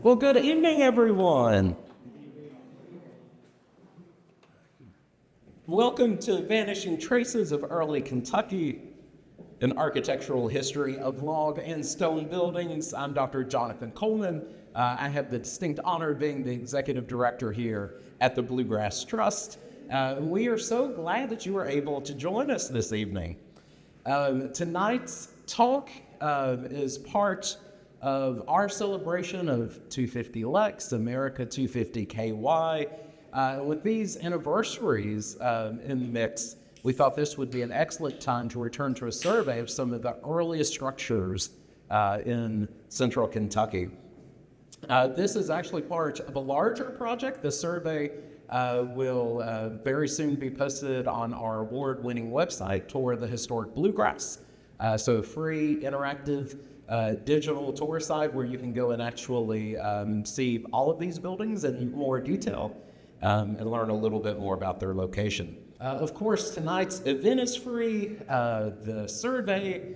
Well, good evening, everyone. Welcome to Vanishing Traces of Early Kentucky, an architectural history of log and stone buildings. I'm Dr. Jonathan Coleman. I have the distinct honor of being the executive director here at the Bluegrass Trust. We are so glad that you were able to join us this evening. Tonight's talk is part of our celebration of 250 Lex, America 250 KY. With these anniversaries in the mix, we thought this would be an excellent time to return to a survey of some of the earliest structures in central Kentucky. This is actually part of a larger project. The survey will very soon be posted on our award-winning website, Tour the Historic Bluegrass. So free, interactive, digital tour site where you can go and actually see all of these buildings in more detail and learn a little bit more about their location. Of course, tonight's event is free, the survey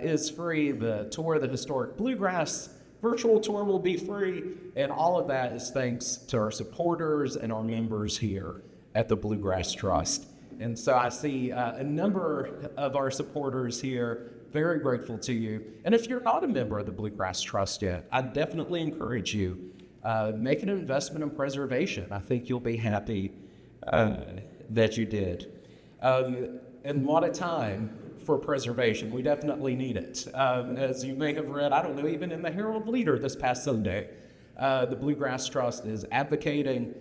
is free, the Tour of the Historic Bluegrass virtual tour will be free, and all of that is thanks to our supporters and our members here at the Bluegrass Trust. And so I see a number of our supporters here, very grateful to you. And if you're not a member of the Bluegrass Trust yet, I definitely encourage you, make an investment in preservation. I think you'll be happy that you did. And what a time for preservation. We definitely need it. As you may have read, I don't know, even in the Herald Leader this past Sunday, the Bluegrass Trust is advocating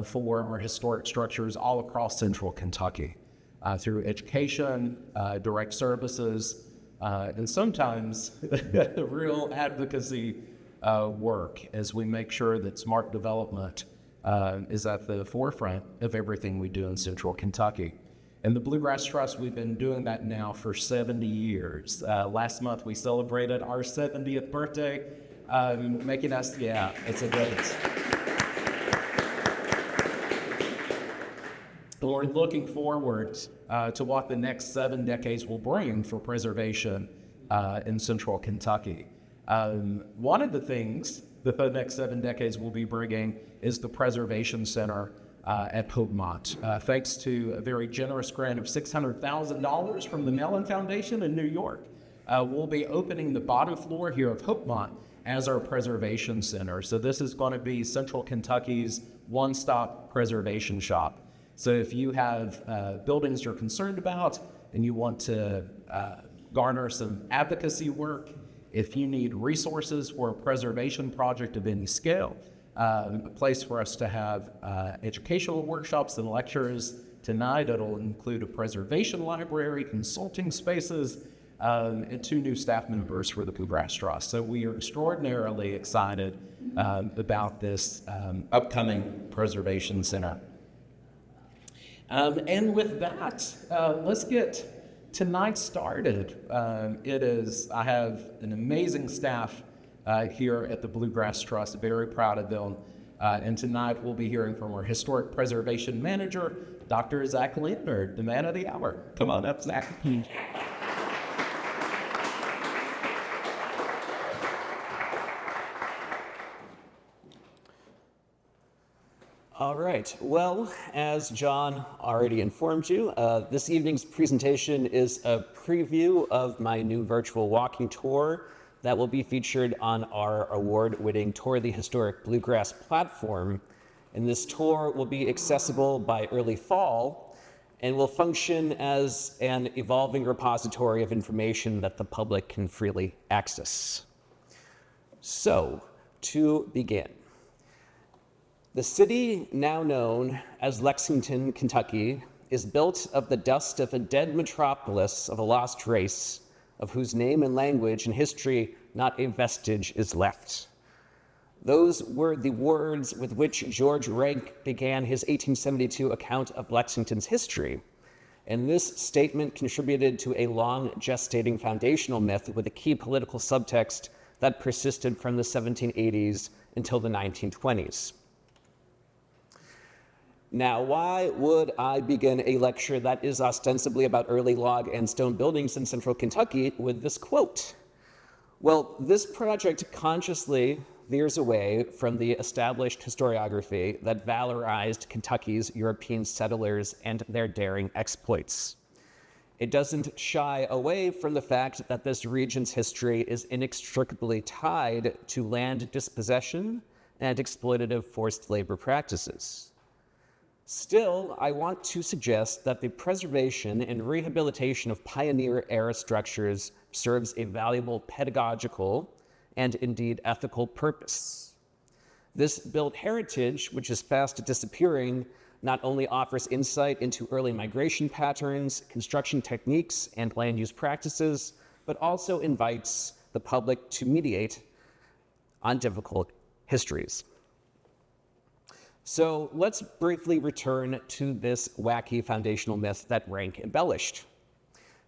for our historic structures all across central Kentucky through education, direct services, and sometimes real advocacy work as we make sure that smart development is at the forefront of everything we do in central Kentucky. And the Bluegrass Trust, we've been doing that now for 70 years. Last month we celebrated our 70th birthday, making us, it's a great. We're looking forward to what the next 7 decades will bring for preservation in central Kentucky. One of the things that the next 7 decades will be bringing is the Preservation Center at Hopemont. Thanks to a very generous grant of $600,000 from the Mellon Foundation in New York, we'll be opening the bottom floor here of Hopemont as our preservation center. So this is going to be central Kentucky's one-stop preservation shop. So if you have buildings you're concerned about and you want to garner some advocacy work, if you need resources for a preservation project of any scale, a place for us to have educational workshops and lectures tonight. It'll include a preservation library, consulting spaces, and 2 new staff members for the Bluegrass Trust. So we are extraordinarily excited about this upcoming preservation center. And with that, let's get tonight started. I have an amazing staff here at the Bluegrass Trust, very proud of them. And tonight we'll be hearing from our Historic Preservation Manager, Dr. Zach Lindner, the man of the hour. Come on up, Zach. All right, well, as John already informed you, this evening's presentation is a preview of my new virtual walking tour that will be featured on our award-winning Tour the Historic Bluegrass platform. And this tour will be accessible by early fall and will function as an evolving repository of information that the public can freely access. So, to begin. The city, now known as Lexington, Kentucky, is built of the dust of a dead metropolis of a lost race, of whose name and language and history not a vestige is left. Those were the words with which George Rank began his 1872 account of Lexington's history, and this statement contributed to a long gestating foundational myth with a key political subtext that persisted from the 1780s until the 1920s. Now, why would I begin a lecture that is ostensibly about early log and stone buildings in central Kentucky with this quote? Well, this project consciously veers away from the established historiography that valorized Kentucky's European settlers and their daring exploits. It doesn't shy away from the fact that this region's history is inextricably tied to land dispossession and exploitative forced labor practices. Still, I want to suggest that the preservation and rehabilitation of pioneer-era structures serves a valuable pedagogical and indeed ethical purpose. This built heritage, which is fast disappearing, not only offers insight into early migration patterns, construction techniques, and land use practices, but also invites the public to mediate on difficult histories. So let's briefly return to this wacky foundational myth that Rank embellished.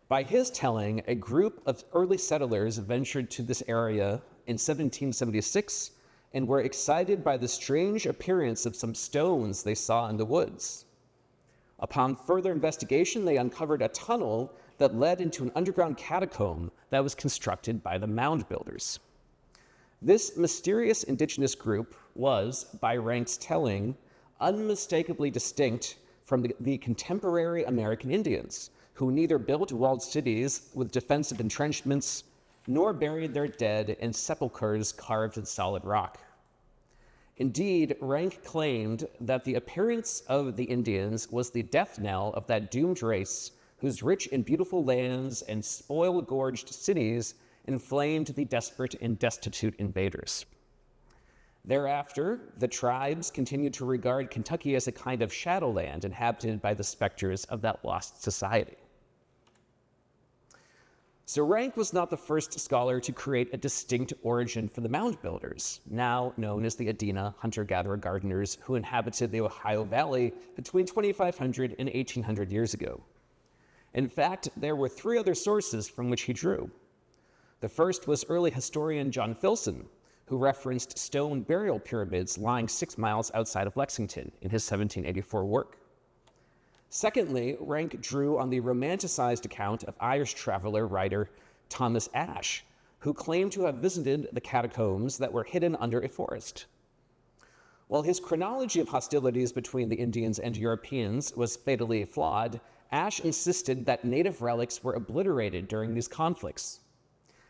By his telling, a group of early settlers ventured to this area in 1776 and were excited by the strange appearance of some stones they saw in the woods. Upon further investigation, they uncovered a tunnel that led into an underground catacomb that was constructed by the mound builders. This mysterious indigenous group was, by Rank's telling, unmistakably distinct from the contemporary American Indians, who neither built walled cities with defensive entrenchments nor buried their dead in sepulchres carved in solid rock. Indeed, Rank claimed that the appearance of the Indians was the death knell of that doomed race whose rich and beautiful lands and spoil-gorged cities inflamed the desperate and destitute invaders. Thereafter, the tribes continued to regard Kentucky as a kind of shadowland inhabited by the specters of that lost society. So Rank was not the first scholar to create a distinct origin for the mound builders, now known as the Adena hunter-gatherer gardeners who inhabited the Ohio Valley between 2,500 and 1,800 years ago. In fact, there were three other sources from which he drew. The first was early historian John Filson, who referenced stone burial pyramids lying 6 miles outside of Lexington in his 1784 work. Secondly, Rank drew on the romanticized account of Irish traveler-writer Thomas Ashe, who claimed to have visited the catacombs that were hidden under a forest. While his chronology of hostilities between the Indians and Europeans was fatally flawed, Ashe insisted that native relics were obliterated during these conflicts.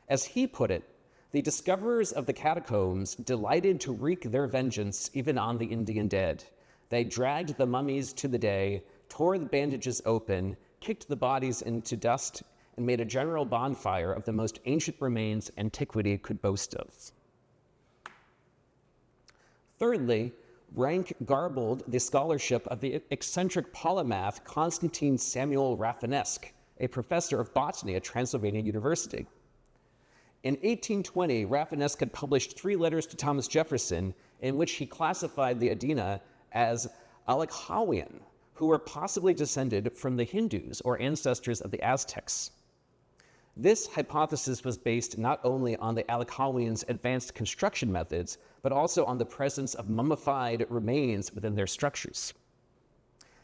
As he put it, the discoverers of the catacombs delighted to wreak their vengeance even on the Indian dead. They dragged the mummies to the day, tore the bandages open, kicked the bodies into dust, and made a general bonfire of the most ancient remains antiquity could boast of. Thirdly, Rank garbled the scholarship of the eccentric polymath Constantine Samuel Rafinesque, a professor of botany at Transylvania University. In 1820, Rafinesque had published 3 letters to Thomas Jefferson in which he classified the Adena as Alakhawian, who were possibly descended from the Hindus or ancestors of the Aztecs. This hypothesis was based not only on the Alakhawians' advanced construction methods, but also on the presence of mummified remains within their structures.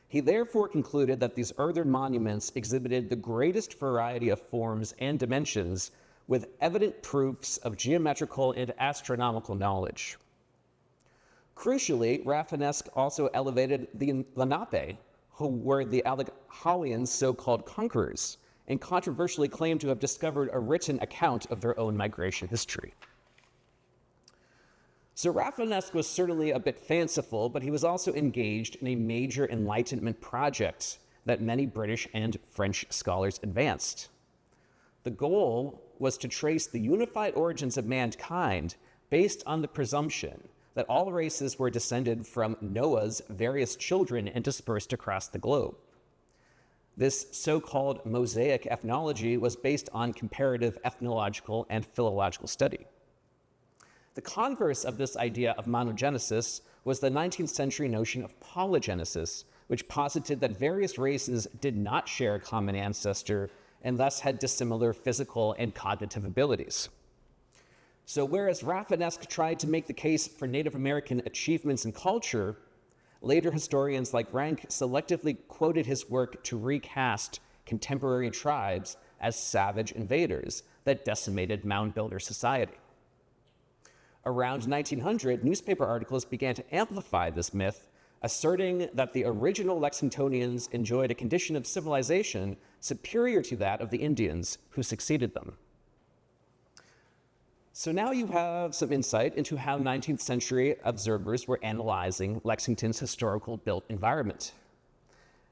He therefore concluded that these earthen monuments exhibited the greatest variety of forms and dimensions, with evident proofs of geometrical and astronomical knowledge. Crucially, Rafinesque also elevated the Lenape, who were the Alakhawians' so-called conquerors, and controversially claimed to have discovered a written account of their own migration history. So Rafinesque was certainly a bit fanciful, but he was also engaged in a major Enlightenment project that many British and French scholars advanced. The goal was to trace the unified origins of mankind based on the presumption that all races were descended from Noah's various children and dispersed across the globe. This so-called mosaic ethnology was based on comparative ethnological and philological study. The converse of this idea of monogenesis was the 19th century notion of polygenesis, which posited that various races did not share a common ancestor and thus had dissimilar physical and cognitive abilities. So whereas Rafinesque tried to make the case for Native American achievements in culture, later historians like Rank selectively quoted his work to recast contemporary tribes as savage invaders that decimated mound builder society. Around 1900, newspaper articles began to amplify this myth, asserting that the original Lexingtonians enjoyed a condition of civilization superior to that of the Indians who succeeded them. So now you have some insight into how 19th century observers were analyzing Lexington's historical built environment.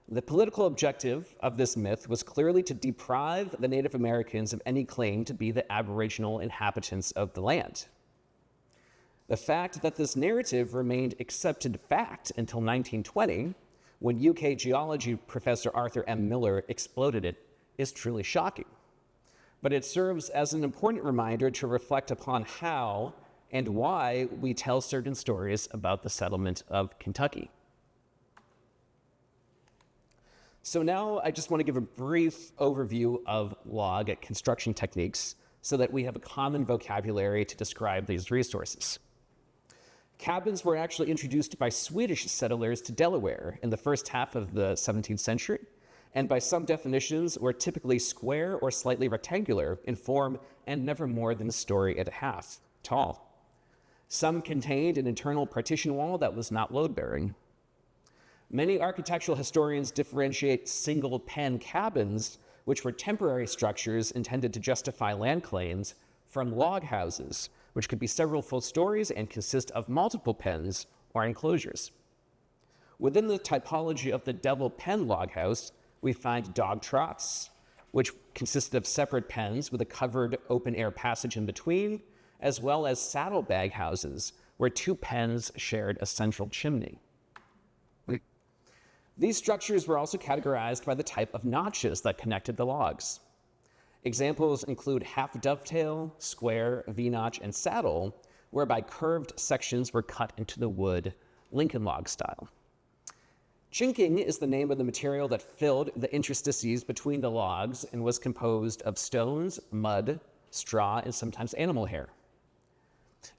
The political objective of this myth was clearly to deprive the Native Americans of any claim to be the aboriginal inhabitants of the land. The fact that this narrative remained accepted fact until 1920, when UK geology professor Arthur M. Miller exploded it, is truly shocking. But it serves as an important reminder to reflect upon how and why we tell certain stories about the settlement of Kentucky. So now I just want to give a brief overview of log construction techniques so that we have a common vocabulary to describe these resources. Cabins were actually introduced by Swedish settlers to Delaware in the first half of the 17th century, and by some definitions were typically square or slightly rectangular in form and never more than a story and a half tall. Some contained an internal partition wall that was not load-bearing. Many architectural historians differentiate single-pen cabins, which were temporary structures intended to justify land claims, from log houses, which could be several full stories and consist of multiple pens or enclosures. Within the typology of the double pen log house, we find dog trots, which consisted of separate pens with a covered open-air passage in between, as well as saddlebag houses, where two pens shared a central chimney. These structures were also categorized by the type of notches that connected the logs. Examples include half dovetail, square, V-notch, and saddle, whereby curved sections were cut into the wood, Lincoln log style. Chinking is the name of the material that filled the interstices between the logs and was composed of stones, mud, straw, and sometimes animal hair.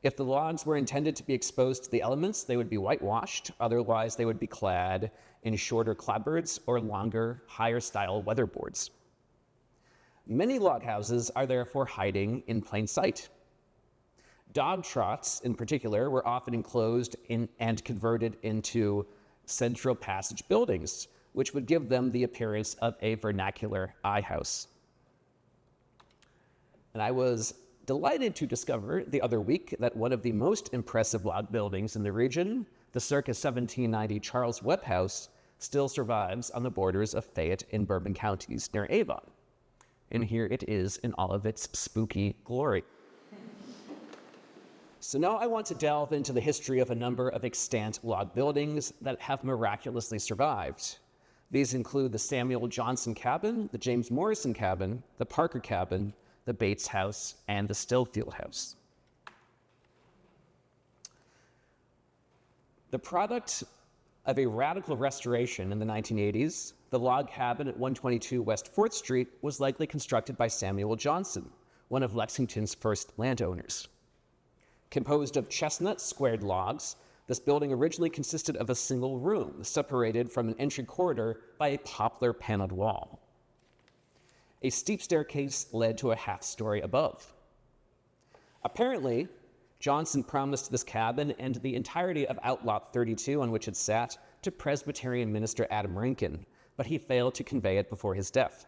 If the logs were intended to be exposed to the elements, they would be whitewashed, otherwise they would be clad in shorter clapboards or longer, higher-style weatherboards. Many log houses are therefore hiding in plain sight. Dog trots, in particular, were often enclosed in and converted into central passage buildings, which would give them the appearance of a vernacular house. And I was delighted to discover the other week that one of the most impressive log buildings in the region, the circa 1790 Charles Webb House, still survives on the borders of Fayette and Bourbon counties near Avon. And here it is in all of its spooky glory. So now I want to delve into the history of a number of extant log buildings that have miraculously survived. These include the Samuel Johnson Cabin, the James Morrison Cabin, the Parker Cabin, the Bates House, and the Stillfield House. The product of a radical restoration in the 1980s, the log cabin at 122 West 4th Street was likely constructed by Samuel Johnson, one of Lexington's first landowners. Composed of chestnut squared logs, this building originally consisted of a single room, separated from an entry corridor by a poplar paneled wall. A steep staircase led to a half-story above. Apparently, Johnson promised this cabin and the entirety of Outlot 32 on which it sat to Presbyterian minister Adam Rankin, but he failed to convey it before his death.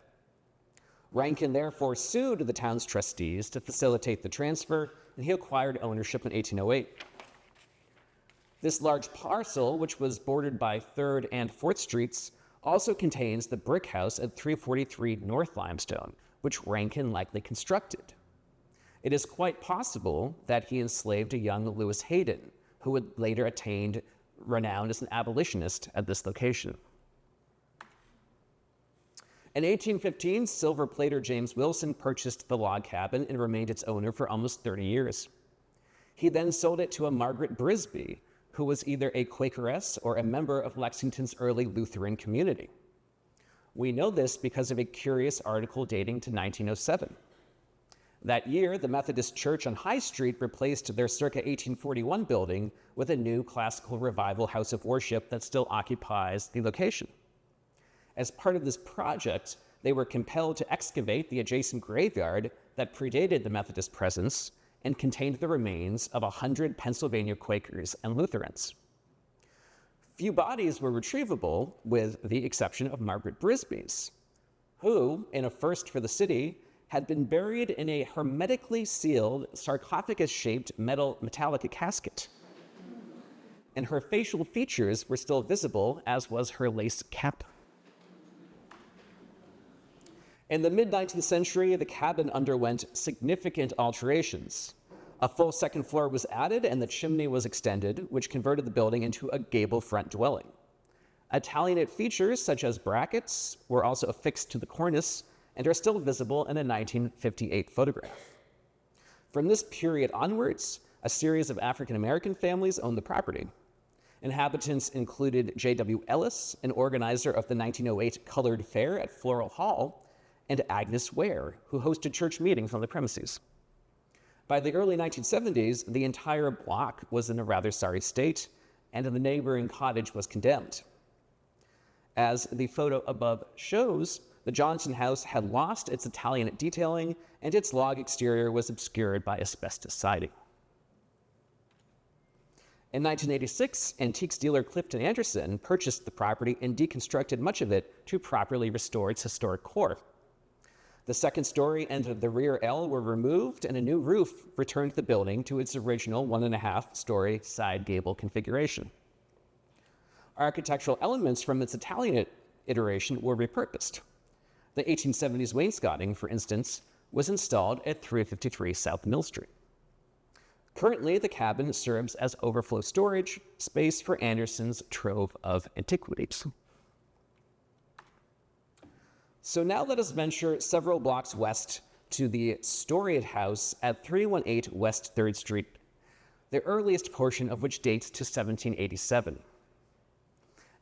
Rankin therefore sued the town's trustees to facilitate the transfer, and he acquired ownership in 1808. This large parcel, which was bordered by 3rd and 4th Streets, also contains the brick house at 343 North Limestone, which Rankin likely constructed. It is quite possible that he enslaved a young Lewis Hayden, who would later attained renown as an abolitionist at this location. In 1815, silver plater James Wilson purchased the log cabin and remained its owner for almost 30 years. He then sold it to a Margaret Brisby, who was either a Quakeress or a member of Lexington's early Lutheran community. We know this because of a curious article dating to 1907. That year, the Methodist Church on High Street replaced their circa 1841 building with a new classical revival house of worship that still occupies the location. As part of this project, they were compelled to excavate the adjacent graveyard that predated the Methodist presence and contained the remains of 100 Pennsylvania Quakers and Lutherans. Few bodies were retrievable, with the exception of Margaret Brisby's, who, in a first for the city, had been buried in a hermetically sealed, sarcophagus-shaped metallic casket. And her facial features were still visible, as was her lace cap. In the mid-19th century, the cabin underwent significant alterations. A full second floor was added and the chimney was extended, which converted the building into a gable front dwelling. Italianate features such as brackets were also affixed to the cornice and are still visible in a 1958 photograph. From this period onwards, a series of African-American families owned the property. Inhabitants included J.W. Ellis, an organizer of the 1908 Colored Fair at Floral Hall, and Agnes Ware, who hosted church meetings on the premises. By the early 1970s, the entire block was in a rather sorry state, and the neighboring cottage was condemned. As the photo above shows, the Johnson house had lost its Italianate detailing, and its log exterior was obscured by asbestos siding. In 1986, antiques dealer Clifton Anderson purchased the property and deconstructed much of it to properly restore its historic core. The second story and the rear L were removed, and a new roof returned the building to its original 1.5-story side gable configuration. Architectural elements from its Italianate iteration were repurposed. The 1870s wainscoting, for instance, was installed at 353 South Mill Street. Currently, the cabin serves as overflow storage space for Anderson's trove of antiquities. So now let us venture several blocks west to the storied house at 318 West 3rd Street, the earliest portion of which dates to 1787.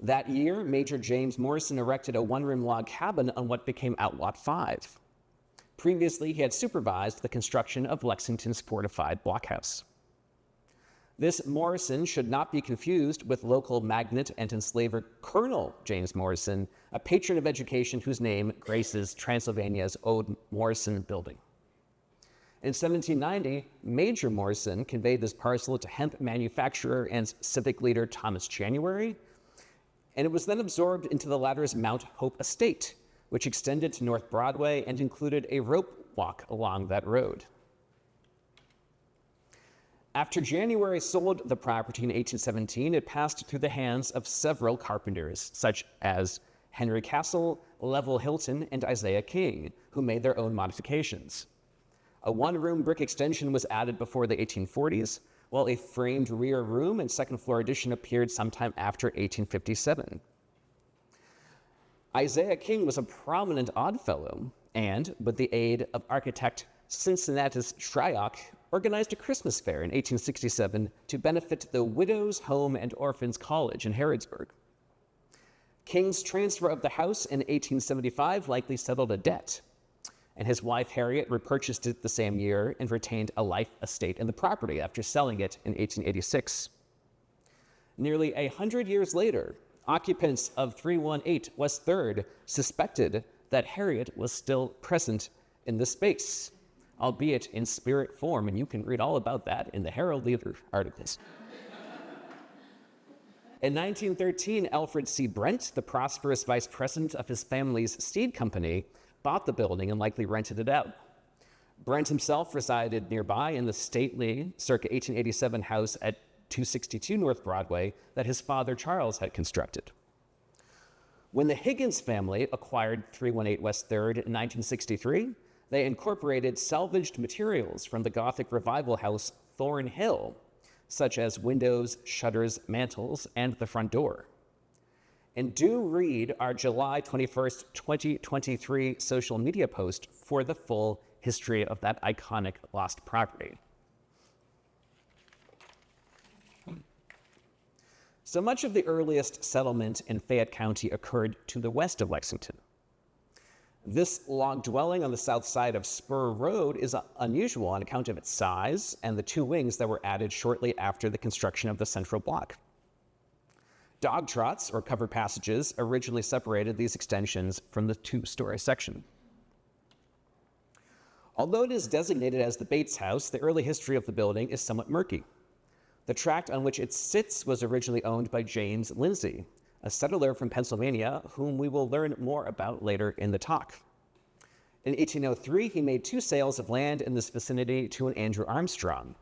That year, Major James Morrison erected a one-room log cabin on what became Outlot 5. Previously, he had supervised the construction of Lexington's fortified blockhouse. This Morrison should not be confused with local magnate and enslaver Colonel James Morrison, a patron of education whose name graces Transylvania's old Morrison building. In 1790, Major Morrison conveyed this parcel to hemp manufacturer and civic leader Thomas January, and it was then absorbed into the latter's Mount Hope estate, which extended to North Broadway and included a rope walk along that road. After January sold the property in 1817, it passed through the hands of several carpenters, such as Henry Castle, Level Hilton, and Isaiah King, who made their own modifications. A one-room brick extension was added before the 1840s, while a framed rear room and second-floor addition appeared sometime after 1857. Isaiah King was a prominent Oddfellow, and, with the aid of architect Cincinnatus Shryock, organized a Christmas fair in 1867 to benefit the Widows' Home and Orphans College in Harrodsburg. King's transfer of the house in 1875 likely settled a debt, and his wife Harriet repurchased it the same year and retained a life estate in the property after selling it in 1886. Nearly 100 years later, occupants of 318 West 3rd suspected that Harriet was still present in the space, albeit in spirit form, and you can read all about that in the Herald Leader articles. In 1913, Alfred C. Brent, the prosperous vice president of his family's seed company, bought the building and likely rented it out. Brent himself resided nearby in the stately, circa 1887 house at 262 North Broadway that his father Charles had constructed. When the Higgins family acquired 318 West 3rd in 1963, they incorporated salvaged materials from the Gothic revival house Thornhill, such as windows, shutters, mantels, and the front door. And do read our July 21st, 2023 social media post for the full history of that iconic lost property. So much of the earliest settlement in Fayette County occurred to the west of Lexington. This log dwelling on the south side of Spur Road is unusual on account of its size and the two wings that were added shortly after the construction of the central block. Dog trots, or covered passages, originally separated these extensions from the two-story section. Although it is designated as the Bates House, the early history of the building is somewhat murky. The tract on which it sits was originally owned by James Lindsay, a settler from Pennsylvania, whom we will learn more about later in the talk. In 1803, he made 2 sales of land in this vicinity to an Andrew Armstrong.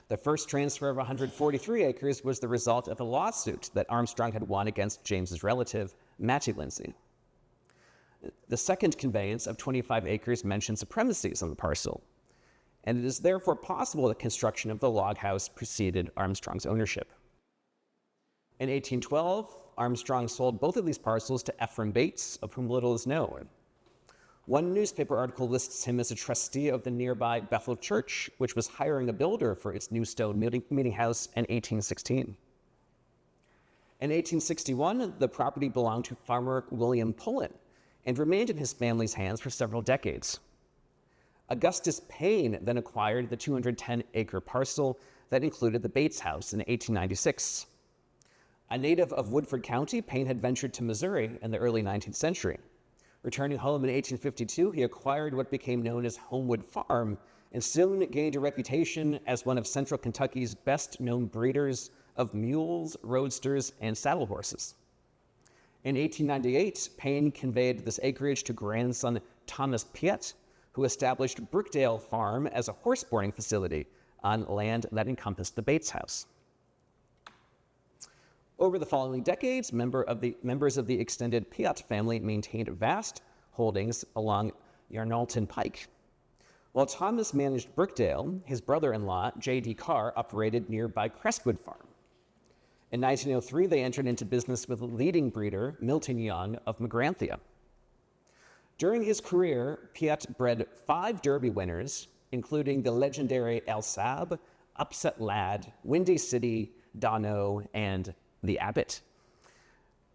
The first transfer of 143 acres was the result of a lawsuit that Armstrong had won against James's relative, Mattie Lindsay. The second conveyance of 25 acres mentions the premises on the parcel, and it is therefore possible that construction of the log house preceded Armstrong's ownership. In 1812, Armstrong sold both of these parcels to Ephraim Bates, of whom little is known. One newspaper article lists him as a trustee of the nearby Bethel Church, which was hiring a builder for its new stone meeting house in 1816. In 1861, the property belonged to farmer William Pullen and remained in his family's hands for several decades. Augustus Payne then acquired the 210-acre parcel that included the Bates House in 1896. A native of Woodford County, Payne had ventured to Missouri in the early 19th century. Returning home in 1852, he acquired what became known as Homewood Farm and soon gained a reputation as one of Central Kentucky's best-known breeders of mules, roadsters, and saddle horses. In 1898, Payne conveyed this acreage to grandson Thomas Piet, who established Brookdale Farm as a horse boarding facility on land that encompassed the Bates House. Over the following decades, members of the extended Piat family maintained vast holdings along Yarnalton Pike. While Thomas managed Brookdale, his brother-in-law, J.D. Carr, operated nearby Crestwood Farm. In 1903, they entered into business with leading breeder Milton Young of Magranthia. During his career, Piat bred 5 Derby winners, including the legendary El Sab, Upset Lad, Windy City, Dano, and the Abbot.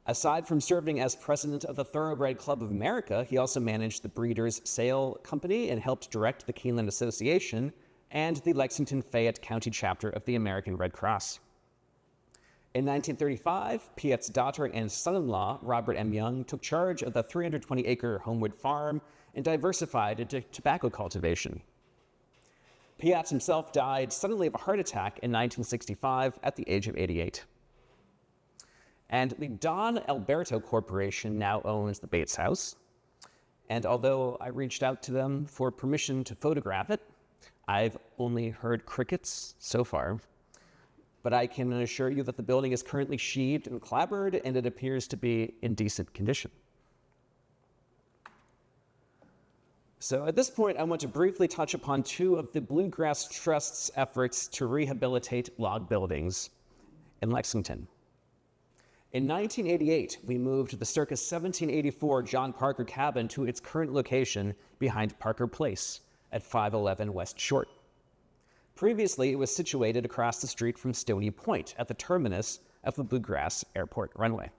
Aside from serving as president of the Thoroughbred Club of America, he also managed the Breeders' Sale Company and helped direct the Keeneland Association and the Lexington-Fayette County chapter of the American Red Cross. In 1935, Piat's daughter and son-in-law, Robert M. Young, took charge of the 320-acre Homewood Farm and diversified into tobacco cultivation. Piat himself died suddenly of a heart attack in 1965 at the age of 88. And the Don Alberto Corporation now owns the Bates House. And although I reached out to them for permission to photograph it, I've only heard crickets so far. But I can assure you that the building is currently sheathed and clapboarded, and it appears to be in decent condition. So at this point, I want to briefly touch upon 2 of the Bluegrass Trust's efforts to rehabilitate log buildings in Lexington. In 1988, we moved the circa 1784 John Parker cabin to its current location behind Parker Place at 511 West Short. Previously, it was situated across the street from Stony Point at the terminus of the Bluegrass Airport runway.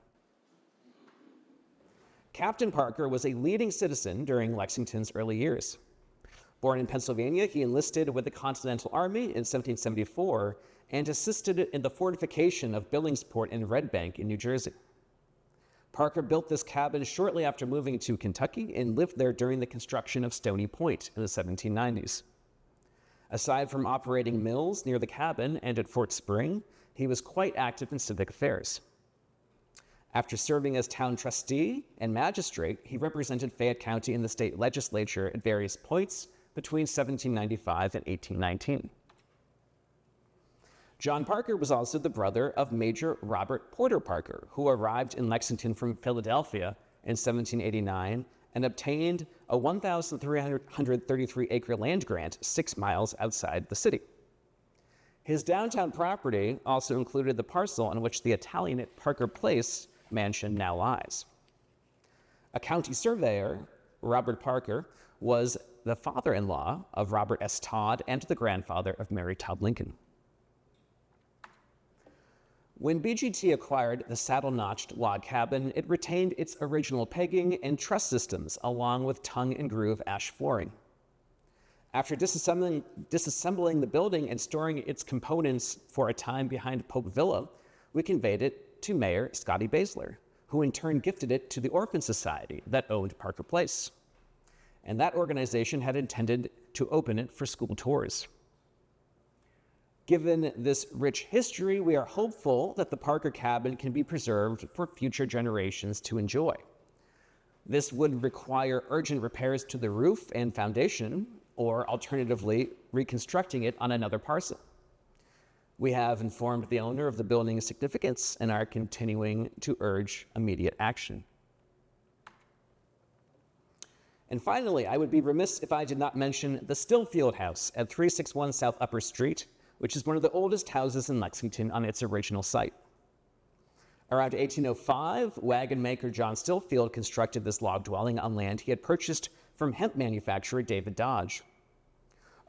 Captain Parker was a leading citizen during Lexington's early years. Born in Pennsylvania, he enlisted with the Continental Army in 1774 and assisted in the fortification of Billingsport and Red Bank in New Jersey. Parker built this cabin shortly after moving to Kentucky and lived there during the construction of Stony Point in the 1790s. Aside from operating mills near the cabin and at Fort Spring, he was quite active in civic affairs. After serving as town trustee and magistrate, he represented Fayette County in the state legislature at various points between 1795 and 1819. John Parker was also the brother of Major Robert Porter Parker, who arrived in Lexington from Philadelphia in 1789 and obtained a 1,333-acre land grant 6 miles outside the city. His downtown property also included the parcel on which the Italian at Parker Place mansion now lies. A county surveyor, Robert Parker, was the father-in-law of Robert S. Todd and the grandfather of Mary Todd Lincoln. When BGT acquired the saddle-notched log cabin, it retained its original pegging and truss systems, along with tongue and groove ash flooring. After disassembling the building and storing its components for a time behind Pope Villa, we conveyed it to Mayor Scotty Baszler, who in turn gifted it to the Orphan Society that owned Parker Place. and that organization had intended to open it for school tours. Given this rich history, we are hopeful that the Parker cabin can be preserved for future generations to enjoy. This would require urgent repairs to the roof and foundation, or alternatively, reconstructing it on another parcel. We have informed the owner of the building's significance and are continuing to urge immediate action. And finally, I would be remiss if I did not mention the Stillfield House at 361 South Upper Street, which is one of the oldest houses in Lexington on its original site. Around 1805, wagon maker John Stillfield constructed this log dwelling on land he had purchased from hemp manufacturer David Dodge.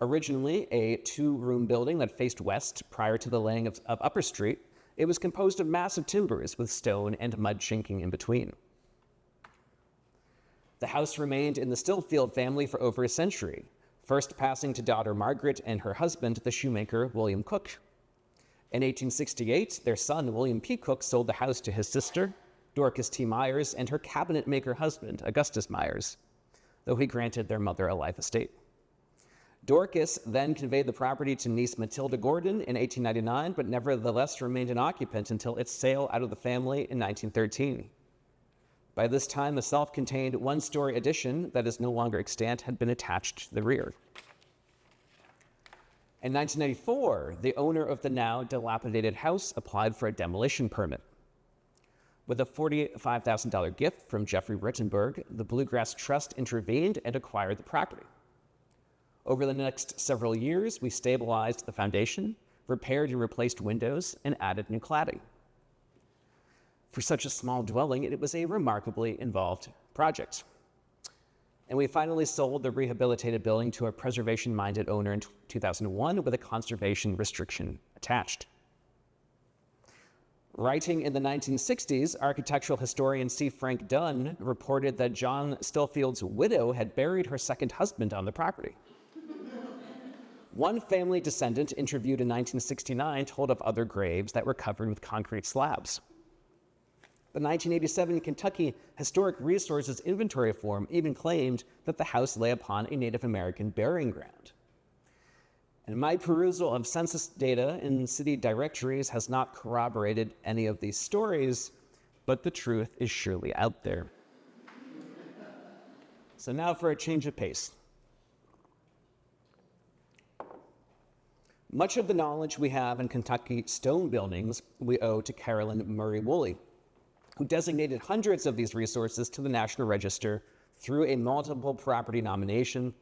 Originally a two-room building that faced west prior to the laying of Upper Street, it was composed of massive timbers with stone and mud chinking in between. The house remained in the Stillfield family for over a century, first passing to daughter Margaret and her husband, the shoemaker William Cook. In 1868, their son, William P. Cook, sold the house to his sister, Dorcas T. Myers, and her cabinet maker husband, Augustus Myers, though he granted their mother a life estate. Dorcas then conveyed the property to niece Matilda Gordon in 1899, but nevertheless remained an occupant until its sale out of the family in 1913. By this time, the self-contained one-story addition that is no longer extant had been attached to the rear. In 1994, the owner of the now dilapidated house applied for a demolition permit. With a $45,000 gift from Jeffrey Rittenberg, the Bluegrass Trust intervened and acquired the property. Over the next several years, we stabilized the foundation, repaired and replaced windows, and added new cladding. For such a small dwelling, it was a remarkably involved project. And we finally sold the rehabilitated building to a preservation-minded owner in 2001 with a conservation restriction attached. Writing in the 1960s, architectural historian C. Frank Dunn reported that John Stillfield's widow had buried her second husband on the property. One family descendant interviewed in 1969 told of other graves that were covered with concrete slabs. The 1987 Kentucky Historic Resources Inventory Form even claimed that the house lay upon a Native American burying ground. And my perusal of census data in city directories has not corroborated any of these stories, but the truth is surely out there. So now for a change of pace. Much of the knowledge we have in Kentucky stone buildings we owe to Carolyn Murray Woolley, who designated hundreds of these resources to the National Register through a multiple property nomination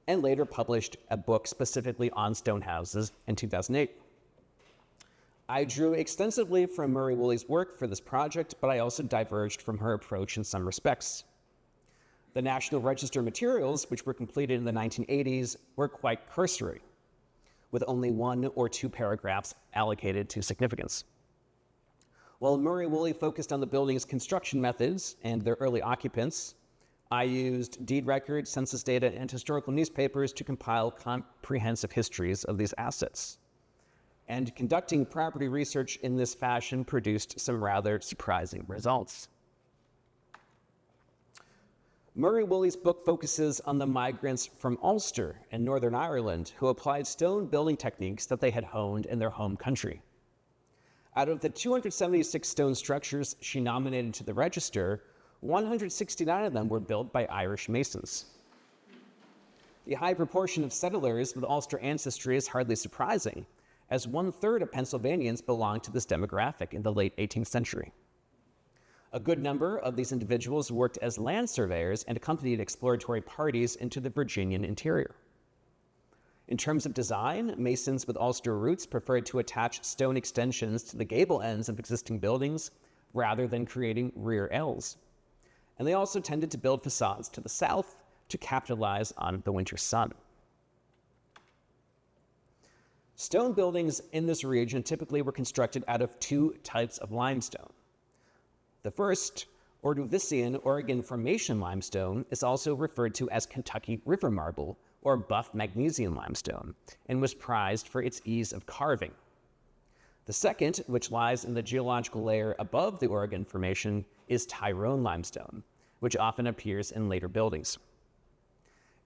and later published a book specifically on stone houses in 2008. I drew extensively from Murray Woolley's work for this project, but I also diverged from her approach in some respects. The National Register materials, which were completed in the 1980s, were quite cursory, with only 1 or 2 paragraphs allocated to significance. While Murray Woolley focused on the building's construction methods and their early occupants, I used deed records, census data, and historical newspapers to compile comprehensive histories of these assets. And conducting property research in this fashion produced some rather surprising results. Murray Woolley's book focuses on the migrants from Ulster in Northern Ireland who applied stone building techniques that they had honed in their home country. Out of the 276 stone structures she nominated to the register, 169 of them were built by Irish masons. The high proportion of settlers with Ulster ancestry is hardly surprising, as 1/3 of Pennsylvanians belonged to this demographic in the late 18th century. A good number of these individuals worked as land surveyors and accompanied exploratory parties into the Virginian interior. In terms of design, masons with Ulster roots preferred to attach stone extensions to the gable ends of existing buildings rather than creating rear ells. And they also tended to build facades to the south to capitalize on the winter sun. Stone buildings in this region typically were constructed out of 2 types of limestone. The first, Ordovician Oregon Formation limestone, is also referred to as Kentucky River marble or buff magnesian limestone, and was prized for its ease of carving. The second, which lies in the geological layer above the Oregon Formation, is Tyrone limestone, which often appears in later buildings.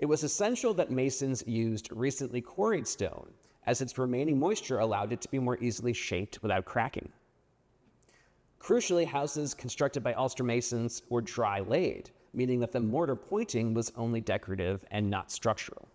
It was essential that masons used recently quarried stone, as its remaining moisture allowed it to be more easily shaped without cracking. Crucially, houses constructed by Ulster masons were dry laid, meaning that the mortar pointing was only decorative and not structural.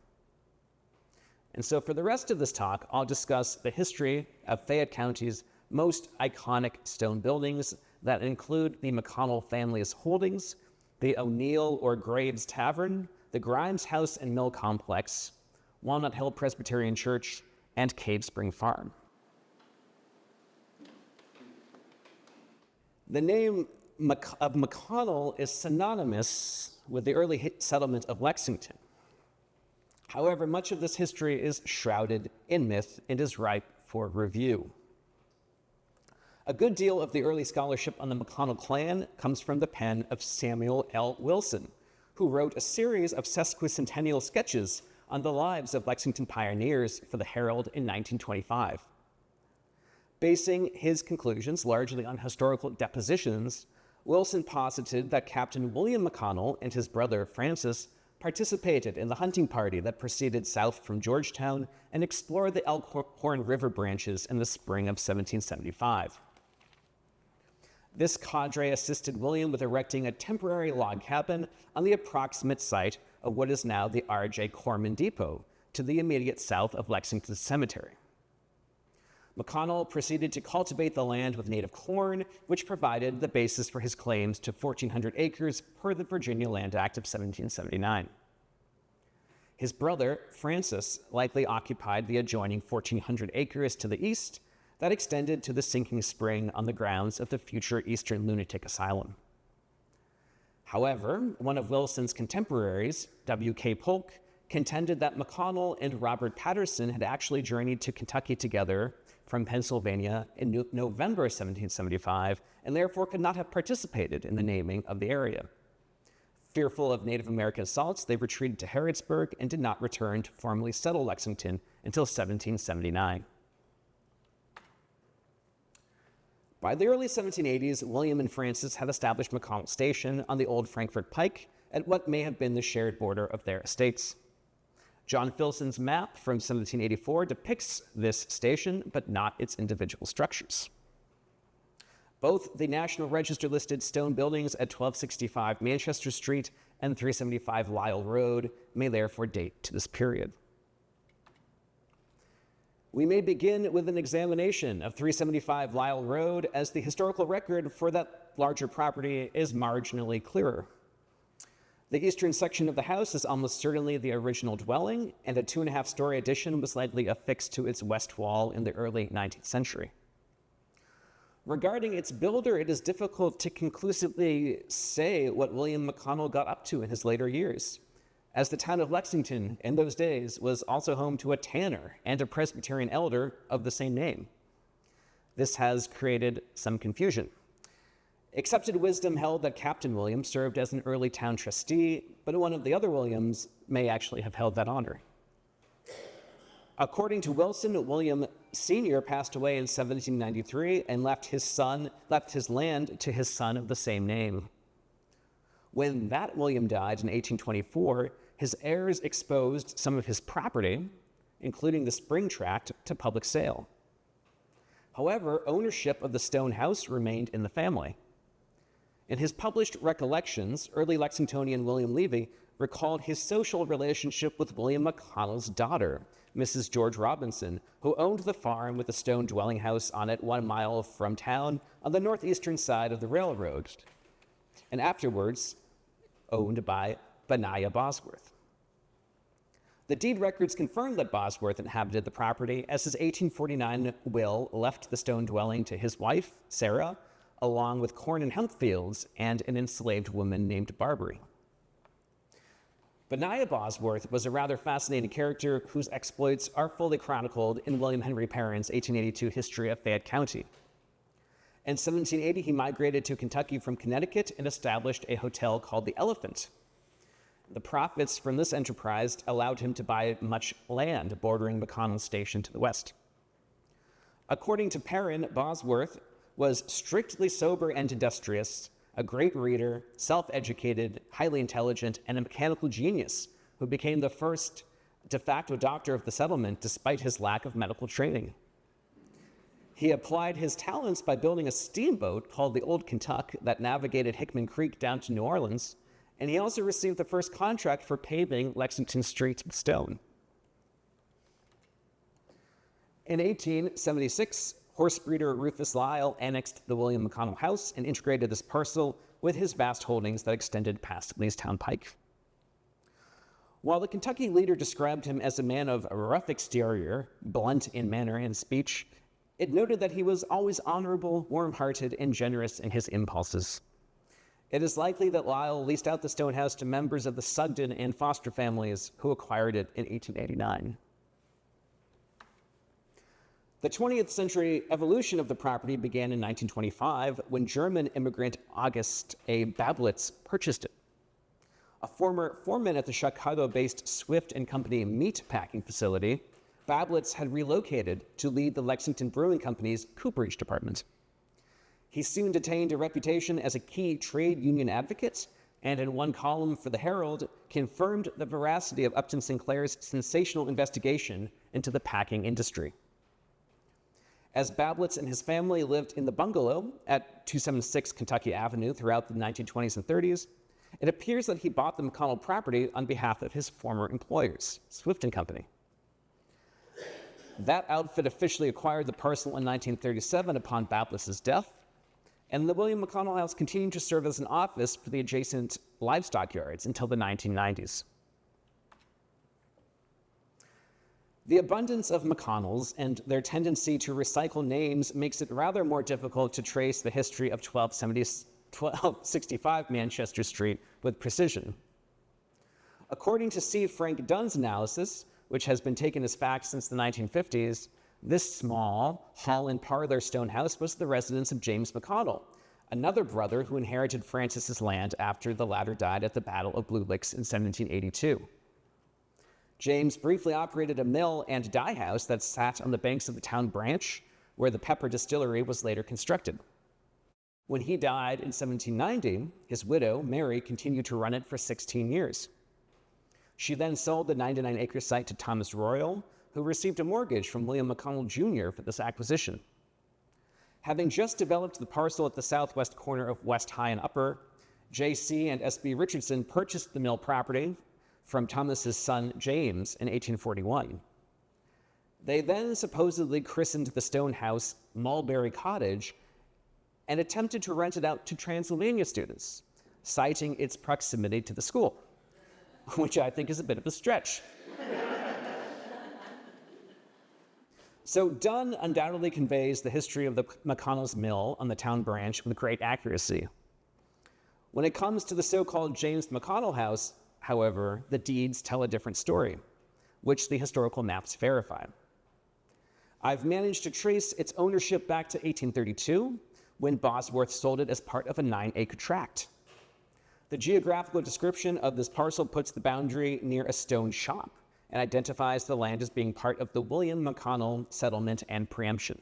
And so for the rest of this talk, I'll discuss the history of Fayette County's most iconic stone buildings that include the McConnell family's holdings, the O'Neill or Graves Tavern, the Grimes House and Mill Complex, Walnut Hill Presbyterian Church, and Cave Spring Farm. The name of McConnell is synonymous with the early settlement of Lexington. However, much of this history is shrouded in myth and is ripe for review. A good deal of the early scholarship on the McConnell clan comes from the pen of Samuel L. Wilson, who wrote a series of sesquicentennial sketches on the lives of Lexington pioneers for the Herald in 1925. Basing his conclusions largely on historical depositions, Wilson posited that Captain William McConnell and his brother Francis participated in the hunting party that proceeded south from Georgetown and explored the Elkhorn River branches in the spring of 1775. This cadre assisted William with erecting a temporary log cabin on the approximate site of what is now the R.J. Corman Depot, to the immediate south of Lexington Cemetery. McConnell proceeded to cultivate the land with native corn, which provided the basis for his claims to 1,400 acres per the Virginia Land Act of 1779. His brother, Francis, likely occupied the adjoining 1,400 acres to the east that extended to the sinking spring on the grounds of the future Eastern Lunatic Asylum. However, one of Wilson's contemporaries, W.K. Polk, contended that McConnell and Robert Patterson had actually journeyed to Kentucky together from Pennsylvania in November 1775, and therefore could not have participated in the naming of the area. Fearful of Native American assaults, they retreated to Harrodsburg and did not return to formally settle Lexington until 1779. By the early 1780s, William and Francis had established McConnell Station on the old Frankfort Pike at what may have been the shared border of their estates. John Filson's map from 1784 depicts this station, but not its individual structures. Both the National Register listed stone buildings at 1265 Manchester Street and 375 Lisle Road may therefore date to this period. We may begin with an examination of 375 Lisle Road, as the historical record for that larger property is marginally clearer. The eastern section of the house is almost certainly the original dwelling, and a 2.5-story addition was likely affixed to its west wall in the early 19th century. Regarding its builder, it is difficult to conclusively say what William McConnell got up to in his later years, as the town of Lexington in those days was also home to a tanner and a Presbyterian elder of the same name. This has created some confusion. Accepted wisdom held that Captain William served as an early town trustee, but one of the other Williams may actually have held that honor. According to Wilson, William Sr. passed away in 1793 and left his land to his son of the same name. When that William died in 1824, his heirs exposed some of his property, including the spring tract, to public sale. However, ownership of the stone house remained in the family. In his published recollections, early Lexingtonian William Levy recalled his social relationship with William McConnell's daughter, Mrs. George Robinson, who owned the farm with a stone dwelling house on it 1 mile from town on the northeastern side of the railroad, and afterwards owned by Benaiah Bosworth. The deed records confirm that Bosworth inhabited the property, as his 1849 will left the stone dwelling to his wife, Sarah, along with corn and hemp fields and an enslaved woman named Barbary. Benaiah Bosworth was a rather fascinating character whose exploits are fully chronicled in William Henry Perrin's 1882 History of Fayette County. In 1780, he migrated to Kentucky from Connecticut and established a hotel called the Elephant. The profits from this enterprise allowed him to buy much land bordering McConnell Station to the west. According to Perrin, Bosworth was strictly sober and industrious, a great reader, self-educated, highly intelligent, and a mechanical genius who became the first de facto doctor of the settlement despite his lack of medical training. He applied his talents by building a steamboat called the Old Kentuck that navigated Hickman Creek down to New Orleans, and he also received the first contract for paving Lexington Street with stone. In 1876, horse breeder Rufus Lyle annexed the William McConnell House and integrated this parcel with his vast holdings that extended past Leestown Pike. While the Kentucky leader described him as a man of a rough exterior, blunt in manner and speech, it noted that he was always honorable, warm-hearted, and generous in his impulses. It is likely that Lyle leased out the stone house to members of the Sugden and Foster families who acquired it in 1889. The 20th century evolution of the property began in 1925 when German immigrant August A. Bablitz purchased it. A former foreman at the Chicago-based Swift & Company meat packing facility, Bablitz had relocated to lead the Lexington Brewing Company's cooperage department. He soon attained a reputation as a key trade union advocate, and in one column for the Herald, confirmed the veracity of Upton Sinclair's sensational investigation into the packing industry. As Bablitz and his family lived in the bungalow at 276 Kentucky Avenue throughout the 1920s and 30s, it appears that he bought the McConnell property on behalf of his former employers, Swift & Company. That outfit officially acquired the parcel in 1937 upon Bablitz's death, and the William McConnell House continued to serve as an office for the adjacent livestock yards until the 1990s. The abundance of McConnells and their tendency to recycle names makes it rather more difficult to trace the history of 1265 Manchester Street with precision. According to C. Frank Dunn's analysis, which has been taken as fact since the 1950s, this small hall and parlor stone house was the residence of James McConnell, another brother who inherited Francis's land after the latter died at the Battle of Blue Licks in 1782. James briefly operated a mill and dye house that sat on the banks of the town branch, where the pepper distillery was later constructed. When he died in 1790, his widow, Mary, continued to run it for 16 years. She then sold the 99-acre site to Thomas Royal, who received a mortgage from William McConnell Jr. for this acquisition. Having just developed the parcel at the southwest corner of West High and Upper, J.C. and S.B. Richardson purchased the mill property from Thomas's son James in 1841. They then supposedly christened the stone house Mulberry Cottage and attempted to rent it out to Transylvania students, citing its proximity to the school, which I think is a bit of a stretch. So Dunn undoubtedly conveys the history of the McConnell's mill on the town branch with great accuracy. When it comes to the so-called James McConnell House, however, the deeds tell a different story, which the historical maps verify. I've managed to trace its ownership back to 1832, when Bosworth sold it as part of a 9-acre tract. The geographical description of this parcel puts the boundary near a stone shop and identifies the land as being part of the William McConnell settlement and preemption.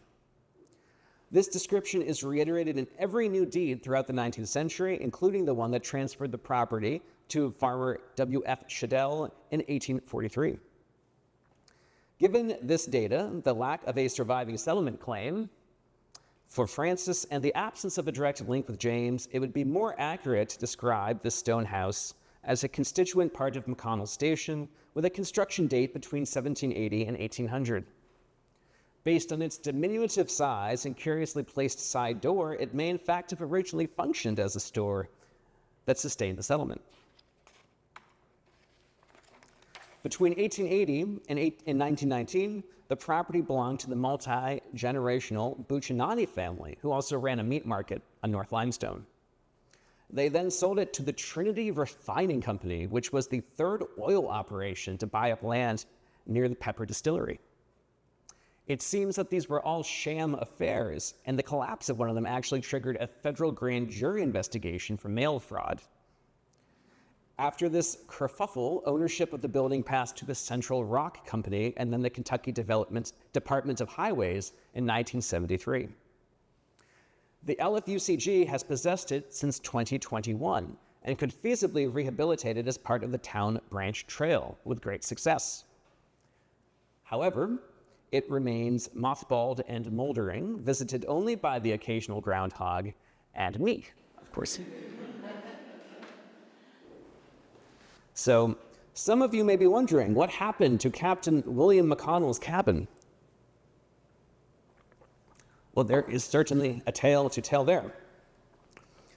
This description is reiterated in every new deed throughout the 19th century, including the one that transferred the property to farmer W.F. Shadell in 1843. Given this data, the lack of a surviving settlement claim for Francis and the absence of a direct link with James, it would be more accurate to describe this stone house as a constituent part of McConnell Station with a construction date between 1780 and 1800. Based on its diminutive size and curiously placed side door, it may in fact have originally functioned as a store that sustained the settlement. Between 1880 and 1919, the property belonged to the multi-generational Buccinani family, who also ran a meat market on North Limestone. They then sold it to the Trinity Refining Company, which was the third oil operation to buy up land near the pepper distillery. It seems that these were all sham affairs, and the collapse of one of them actually triggered a federal grand jury investigation for mail fraud. After this kerfuffle, ownership of the building passed to the Central Rock Company and then the Kentucky Department of Highways in 1973. The LFUCG has possessed it since 2021, and could feasibly rehabilitate it as part of the town branch trail with great success. However, it remains mothballed and moldering, visited only by the occasional groundhog and me, of course. So, some of you may be wondering, what happened to Captain William McConnell's cabin? Well, there is certainly a tale to tell there.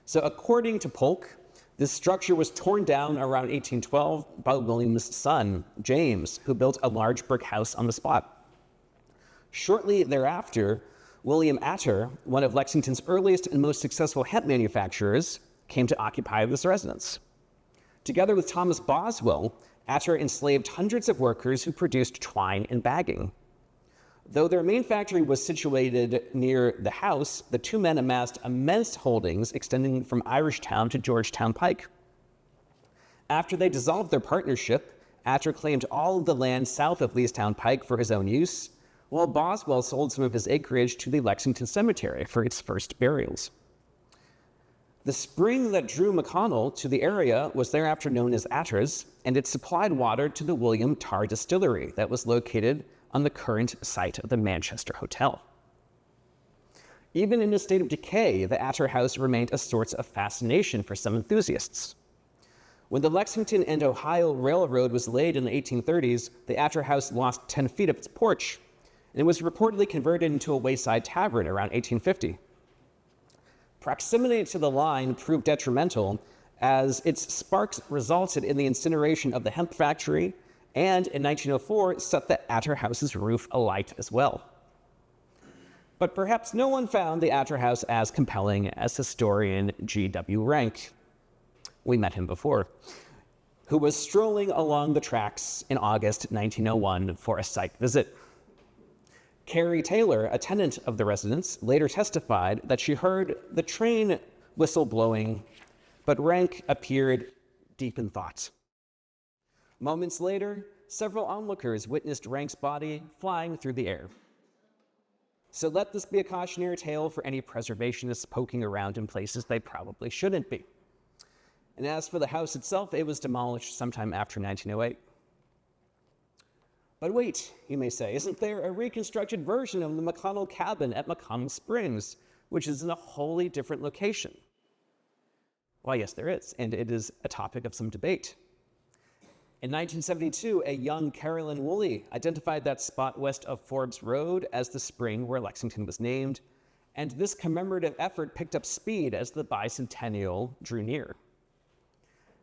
So according to Polk, this structure was torn down around 1812 by William's son, James, who built a large brick house on the spot. Shortly thereafter, William Atter, one of Lexington's earliest and most successful hemp manufacturers, came to occupy this residence. Together with Thomas Boswell, Atter enslaved hundreds of workers who produced twine and bagging. Though their main factory was situated near the house, the two men amassed immense holdings extending from Irishtown to Georgetown Pike. After they dissolved their partnership, Atter claimed all of the land south of Leestown Pike for his own use, while Boswell sold some of his acreage to the Lexington Cemetery for its first burials. The spring that drew McConnell to the area was thereafter known as Atter's, and it supplied water to the William Tar Distillery that was located on the current site of the Manchester Hotel. Even in a state of decay, the Atter House remained a source of fascination for some enthusiasts. When the Lexington and Ohio Railroad was laid in the 1830s, the Atter House lost 10 feet of its porch, and it was reportedly converted into a wayside tavern around 1850. Proximity to the line proved detrimental, as its sparks resulted in the incineration of the hemp factory, and in 1904 set the Atter House's roof alight as well. But perhaps no one found the Atter House as compelling as historian G.W. Rank. We met him before, who was strolling along the tracks in August 1901 for a site visit. Carrie Taylor, a tenant of the residence, later testified that she heard the train whistle blowing, but Rank appeared deep in thought. Moments later, several onlookers witnessed Rank's body flying through the air. So let this be a cautionary tale for any preservationists poking around in places they probably shouldn't be. And as for the house itself, it was demolished sometime after 1908. But wait, you may say, isn't there a reconstructed version of the McConnell cabin at McConnell Springs, which is in a wholly different location? Why, yes, there is, and it is a topic of some debate. In 1972, a young Carolyn Woolley identified that spot west of Forbes Road as the spring where Lexington was named, and this commemorative effort picked up speed as the bicentennial drew near.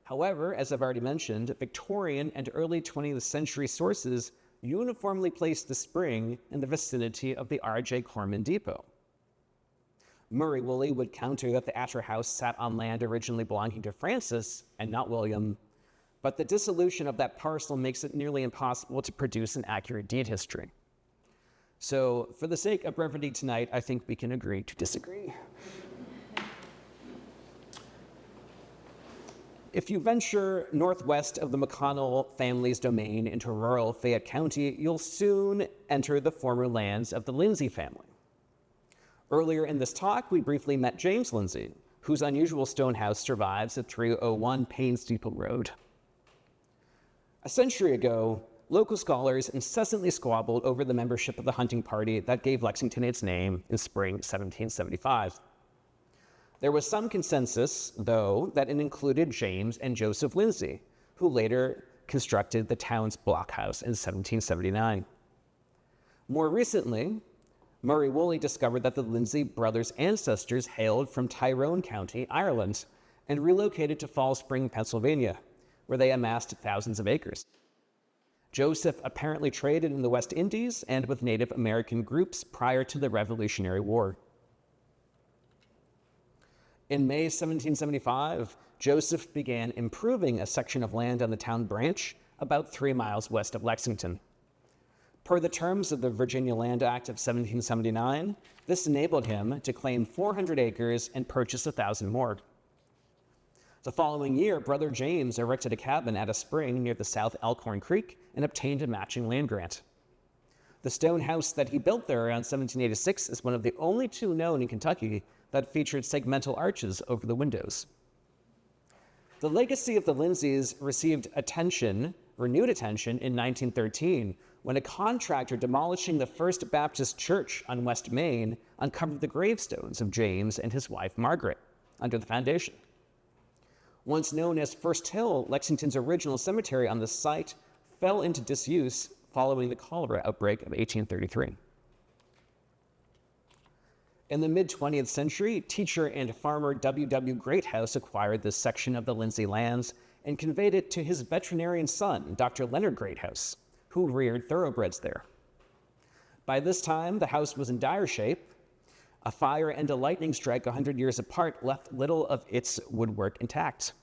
However, as I've already mentioned, Victorian and early 20th century sources uniformly placed the spring in the vicinity of the R.J. Corman Depot. Murray Woolley would counter that the Atter House sat on land originally belonging to Francis and not William, but the dissolution of that parcel makes it nearly impossible to produce an accurate deed history. So, for the sake of brevity tonight, I think we can agree to disagree. If you venture northwest of the McConnell family's domain into rural Fayette County, you'll soon enter the former lands of the Lindsay family. Earlier in this talk, we briefly met James Lindsay, whose unusual stone house survives at 301 Payne's Depot Road. A century ago, local scholars incessantly squabbled over the membership of the hunting party that gave Lexington its name in spring 1775. There was some consensus, though, that it included James and Joseph Lindsay, who later constructed the town's blockhouse in 1779. More recently, Murray Woolley discovered that the Lindsay brothers' ancestors hailed from Tyrone County, Ireland, and relocated to Fall Spring, Pennsylvania, where they amassed thousands of acres. Joseph apparently traded in the West Indies and with Native American groups prior to the Revolutionary War. In May 1775, Joseph began improving a section of land on the town branch about 3 miles west of Lexington. Per the terms of the Virginia Land Act of 1779, this enabled him to claim 400 acres and purchase 1,000 more. The following year, Brother James erected a cabin at a spring near the South Elkhorn Creek and obtained a matching land grant. The stone house that he built there around 1786 is one of the only two known in Kentucky that featured segmental arches over the windows. The legacy of the Lindsays received renewed attention in 1913, when a contractor demolishing the First Baptist Church on West Main uncovered the gravestones of James and his wife Margaret under the foundation. Once known as First Hill, Lexington's original cemetery on the site fell into disuse following the cholera outbreak of 1833. In the mid-20th century, teacher and farmer W.W. Greathouse acquired this section of the Lindsay lands and conveyed it to his veterinarian son, Dr. Leonard Greathouse, who reared thoroughbreds there. By this time, the house was in dire shape. A fire and a lightning strike 100 years apart left little of its woodwork intact.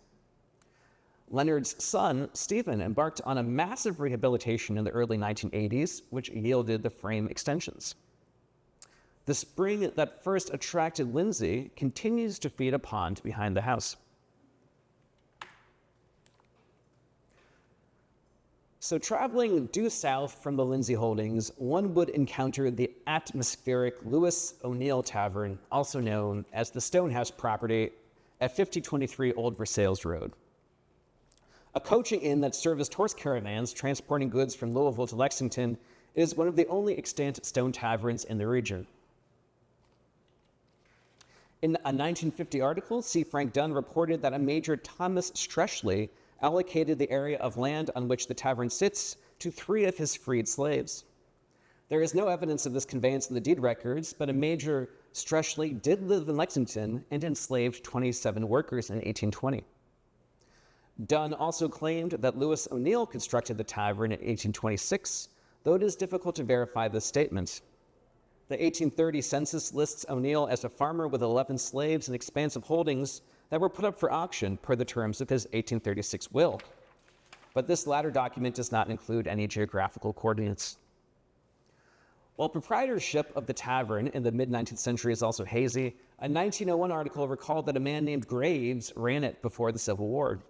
Leonard's son, Stephen, embarked on a massive rehabilitation in the early 1980s, which yielded the frame extensions. The spring that first attracted Lindsay continues to feed a pond behind the house. So traveling due south from the Lindsay holdings, one would encounter the atmospheric Lewis O'Neill Tavern, also known as the Stonehouse property at 5023 Old Versailles Road. A coaching inn that serviced horse caravans transporting goods from Louisville to Lexington, it is one of the only extant stone taverns in the region. In a 1950 article, C. Frank Dunn reported that a Major Thomas Streshley allocated the area of land on which the tavern sits to 3 of his freed slaves. There is no evidence of this conveyance in the deed records, but a Major Streshley did live in Lexington and enslaved 27 workers in 1820. Dunn also claimed that Lewis O'Neill constructed the tavern in 1826, though it is difficult to verify this statement. The 1830 census lists O'Neill as a farmer with 11 slaves and expansive holdings that were put up for auction per the terms of his 1836 will. But this latter document does not include any geographical coordinates. While proprietorship of the tavern in the mid-19th century is also hazy, a 1901 article recalled that a man named Graves ran it before the Civil War.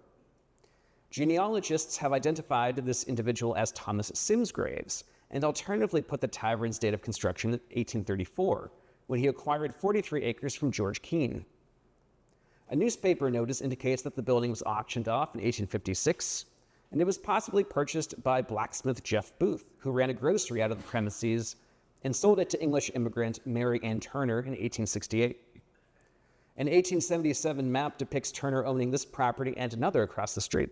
Genealogists have identified this individual as Thomas Sims Graves, and alternatively put the tavern's date of construction at 1834, when he acquired 43 acres from George Keene. A newspaper notice indicates that the building was auctioned off in 1856, and it was possibly purchased by blacksmith Jeff Booth, who ran a grocery out of the premises and sold it to English immigrant Mary Ann Turner in 1868. An 1877 map depicts Turner owning this property and another across the street.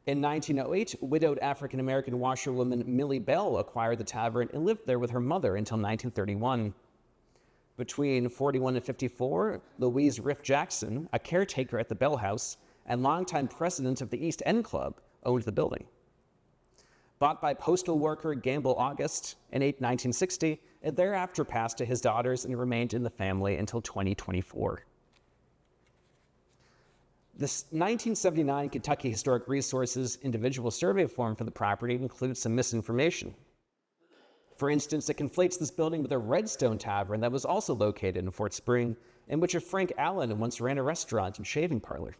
In 1908, widowed African-American washerwoman Millie Bell acquired the tavern and lived there with her mother until 1931. Between 41 and 54, Louise Riff Jackson, a caretaker at the Bell House and longtime president of the East End Club, owned the building. Bought by postal worker Gamble August in 1960, it thereafter passed to his daughters and remained in the family until 2024. This 1979 Kentucky Historic Resources individual survey form for the property includes some misinformation. For instance, it conflates this building with a Redstone Tavern that was also located in Fort Spring, in which a Frank Allen once ran a restaurant and shaving parlor.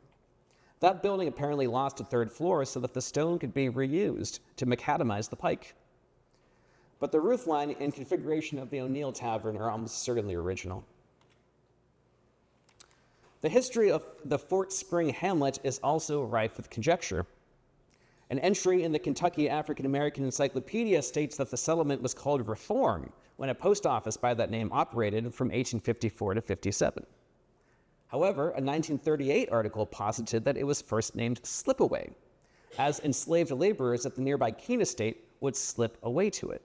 That building apparently lost a 3rd floor so that the stone could be reused to macadamize the pike. But the roofline and configuration of the O'Neill Tavern are almost certainly original. The history of the Fort Spring hamlet is also rife with conjecture. An entry in the Kentucky African American Encyclopedia states that the settlement was called Reform when a post office by that name operated from 1854 to 57. However, a 1938 article posited that it was first named Slipaway, as enslaved laborers at the nearby Keene estate would slip away to it.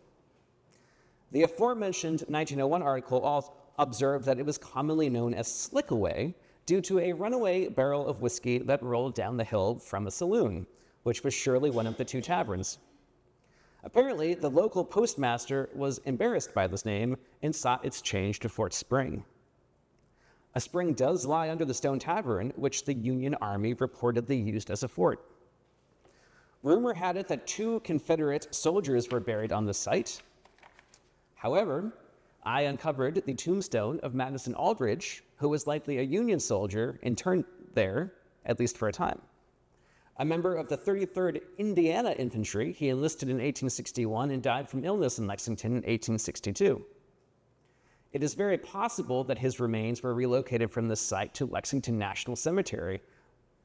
The aforementioned 1901 article observed that it was commonly known as Slickaway due to a runaway barrel of whiskey that rolled down the hill from a saloon, which was surely one of the 2 taverns. Apparently, the local postmaster was embarrassed by this name and sought its change to Fort Spring. A spring does lie under the Stone Tavern, which the Union Army reportedly used as a fort. Rumor had it that 2 Confederate soldiers were buried on the site. However, I uncovered the tombstone of Madison Aldridge, who was likely a Union soldier interned there, at least for a time. A member of the 33rd Indiana Infantry, he enlisted in 1861 and died from illness in Lexington in 1862. It is very possible that his remains were relocated from this site to Lexington National Cemetery,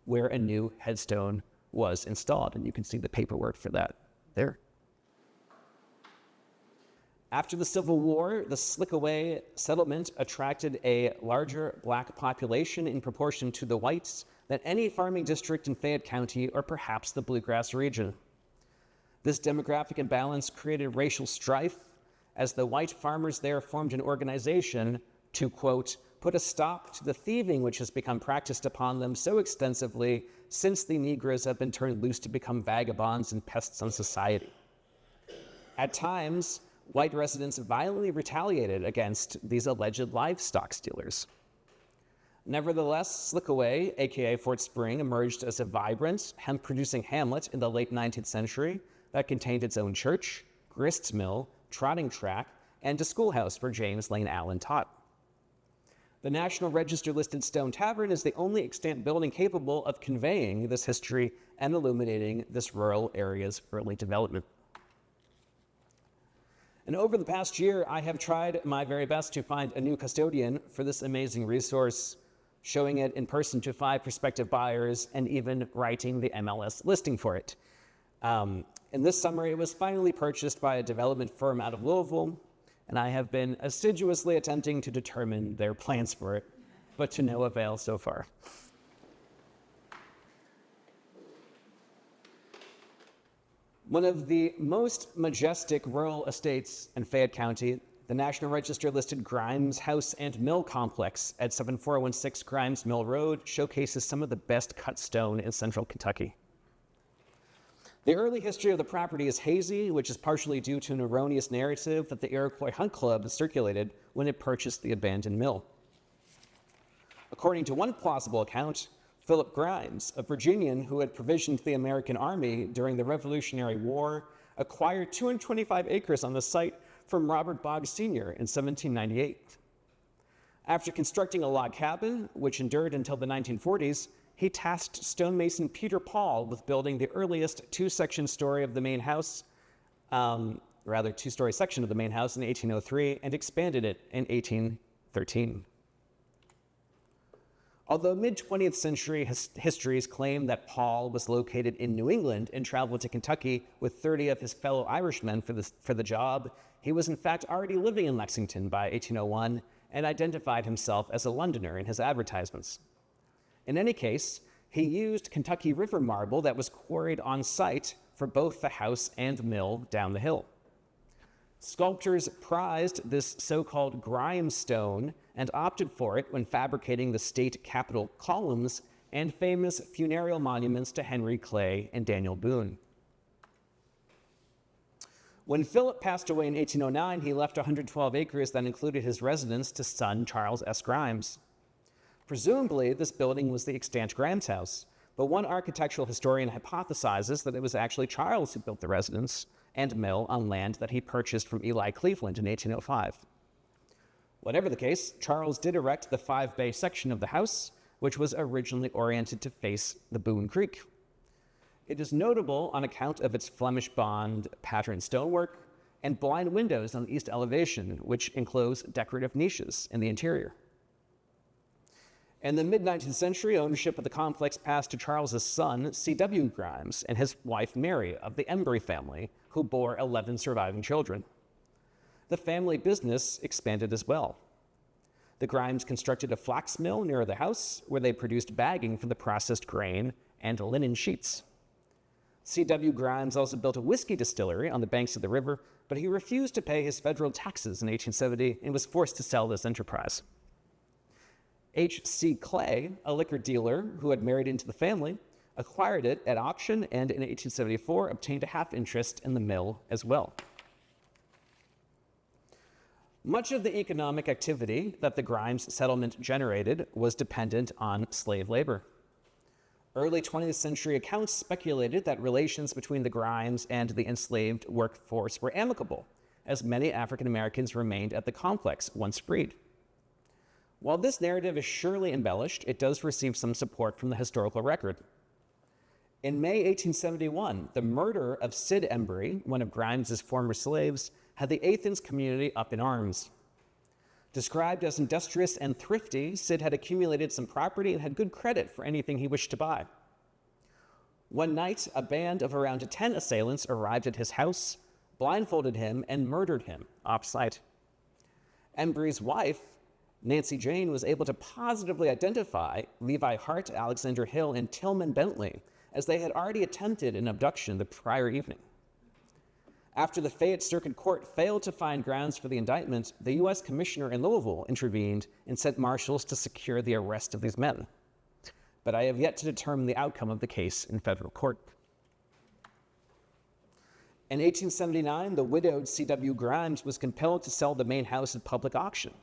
where a new headstone was installed. And you can see the paperwork for that there. After the Civil War, the Slickaway settlement attracted a larger black population in proportion to the whites than any farming district in Fayette County or perhaps the Bluegrass region. This demographic imbalance created racial strife as the white farmers there formed an organization to, quote, put a stop to the thieving which has become practiced upon them so extensively since the Negroes have been turned loose to become vagabonds and pests on society. At times, white residents violently retaliated against these alleged livestock stealers. Nevertheless, Slickaway, aka Fort Spring, emerged as a vibrant, hemp-producing hamlet in the late 19th century that contained its own church, grist mill, trotting track, and a schoolhouse where James Lane Allen taught. The National Register-listed Stone Tavern is the only extant building capable of conveying this history and illuminating this rural area's early development. And over the past year, I have tried my very best to find a new custodian for this amazing resource, showing it in person to 5 prospective buyers, and even writing the MLS listing for it. In this summer, it was finally purchased by a development firm out of Louisville, and I have been assiduously attempting to determine their plans for it, but to no avail so far. One of the most majestic rural estates in Fayette County, the National Register listed Grimes House and Mill Complex at 7416 Grimes Mill Road, showcases some of the best cut stone in central Kentucky. The early history of the property is hazy, which is partially due to an erroneous narrative that the Iroquois Hunt Club circulated when it purchased the abandoned mill. According to one plausible account, Philip Grimes, a Virginian who had provisioned the American Army during the Revolutionary War, acquired 225 acres on the site from Robert Boggs Sr. in 1798. After constructing a log cabin, which endured until the 1940s, he tasked stonemason Peter Paul with building the earliest two-story section of the main house in 1803 and expanded it in 1813. Although mid-20th century histories claim that Paul was located in New England and traveled to Kentucky with 30 of his fellow Irishmen for the job, he was in fact already living in Lexington by 1801 and identified himself as a Londoner in his advertisements. In any case, he used Kentucky River marble that was quarried on site for both the house and mill down the hill. Sculptors prized this so-called grime stone and opted for it when fabricating the state capitol columns and famous funereal monuments to Henry Clay and Daniel Boone. When Philip passed away in 1809, he left 112 acres that included his residence to son Charles S. Grimes. Presumably, this building was the extant Grimes house, but one architectural historian hypothesizes that it was actually Charles who built the residence and mill on land that he purchased from Eli Cleveland in 1805. Whatever the case, Charles did erect the 5-bay section of the house, which was originally oriented to face the Boone Creek. It is notable on account of its Flemish bond pattern stonework and blind windows on the east elevation, which enclose decorative niches in the interior. In the mid-19th century, ownership of the complex passed to Charles's son, C.W. Grimes, and his wife, Mary, of the Embry family, who bore 11 surviving children. The family business expanded as well. The Grimes constructed a flax mill near the house, where they produced bagging for the processed grain and linen sheets. C.W. Grimes also built a whiskey distillery on the banks of the river, but he refused to pay his federal taxes in 1870 and was forced to sell this enterprise. H.C. Clay, a liquor dealer who had married into the family, acquired it at auction and in 1874 obtained a half interest in the mill as well. Much of the economic activity that the Grimes settlement generated was dependent on slave labor. Early 20th century accounts speculated that relations between the Grimes and the enslaved workforce were amicable, as many African Americans remained at the complex once freed. While this narrative is surely embellished, it does receive some support from the historical record. In May 1871, the murder of Sid Embry, one of Grimes's former slaves, had the Athens community up in arms. Described as industrious and thrifty, Sid had accumulated some property and had good credit for anything he wished to buy. One night, a band of around 10 assailants arrived at his house, blindfolded him, and murdered him off-site. Embry's wife, Nancy Jane, was able to positively identify Levi Hart, Alexander Hill, and Tillman Bentley, as they had already attempted an abduction the prior evening. After the Fayette Circuit Court failed to find grounds for the indictment, the U.S. Commissioner in Louisville intervened and sent marshals to secure the arrest of these men. But I have yet to determine the outcome of the case in federal court. In 1879, the widowed C.W. Grimes was compelled to sell the main house at public auction.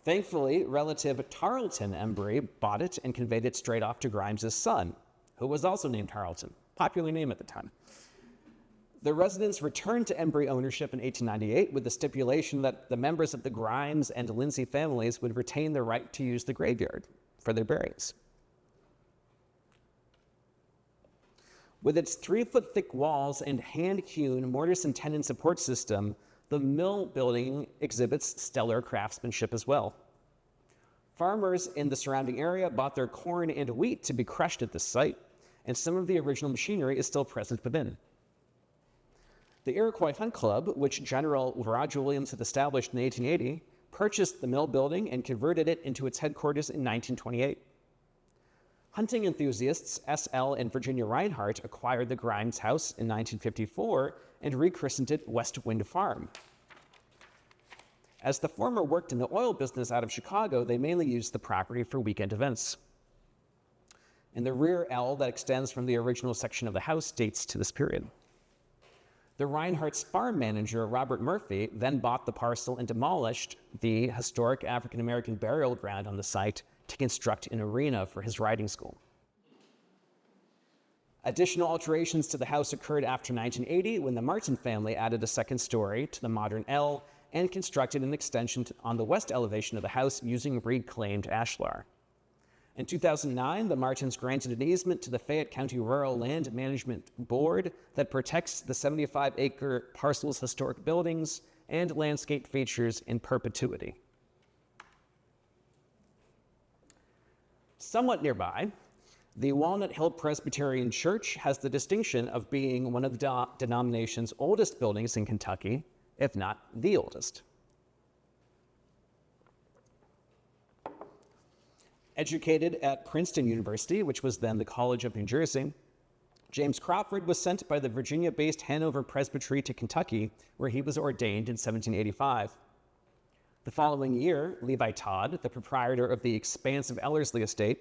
Thankfully, relative Tarleton Embry bought it and conveyed it straight off to Grimes's son, who was also named Tarleton, popular name at the time. The residence returned to Embry ownership in 1898 with the stipulation that the members of the Grimes and Lindsay families would retain the right to use the graveyard for their burials. With its 3-foot thick walls and hand-hewn mortise and tenon support system, the mill building exhibits stellar craftsmanship as well. Farmers in the surrounding area bought their corn and wheat to be crushed at this site, and some of the original machinery is still present within. The Iroquois Hunt Club, which General Roger Williams had established in 1880, purchased the mill building and converted it into its headquarters in 1928. Hunting enthusiasts S.L. and Virginia Reinhardt acquired the Grimes house in 1954 and rechristened it West Wind Farm. As the former worked in the oil business out of Chicago, they mainly used the property for weekend events. And the rear L that extends from the original section of the house dates to this period. The Reinhardt's farm manager, Robert Murphy, then bought the parcel and demolished the historic African-American burial ground on the site to construct an arena for his riding school. Additional alterations to the house occurred after 1980 when the Martin family added a second story to the modern L and constructed an extension on the west elevation of the house using reclaimed ashlar. In 2009, the Martins granted an easement to the Fayette County Rural Land Management Board that protects the 75-acre parcel's historic buildings and landscape features in perpetuity. Somewhat nearby, the Walnut Hill Presbyterian Church has the distinction of being one of the denomination's oldest buildings in Kentucky, if not the oldest. Educated at Princeton University, which was then the College of New Jersey, James Crawford was sent by the Virginia-based Hanover Presbytery to Kentucky, where he was ordained in 1785. The following year, Levi Todd, the proprietor of the expansive Ellerslie estate,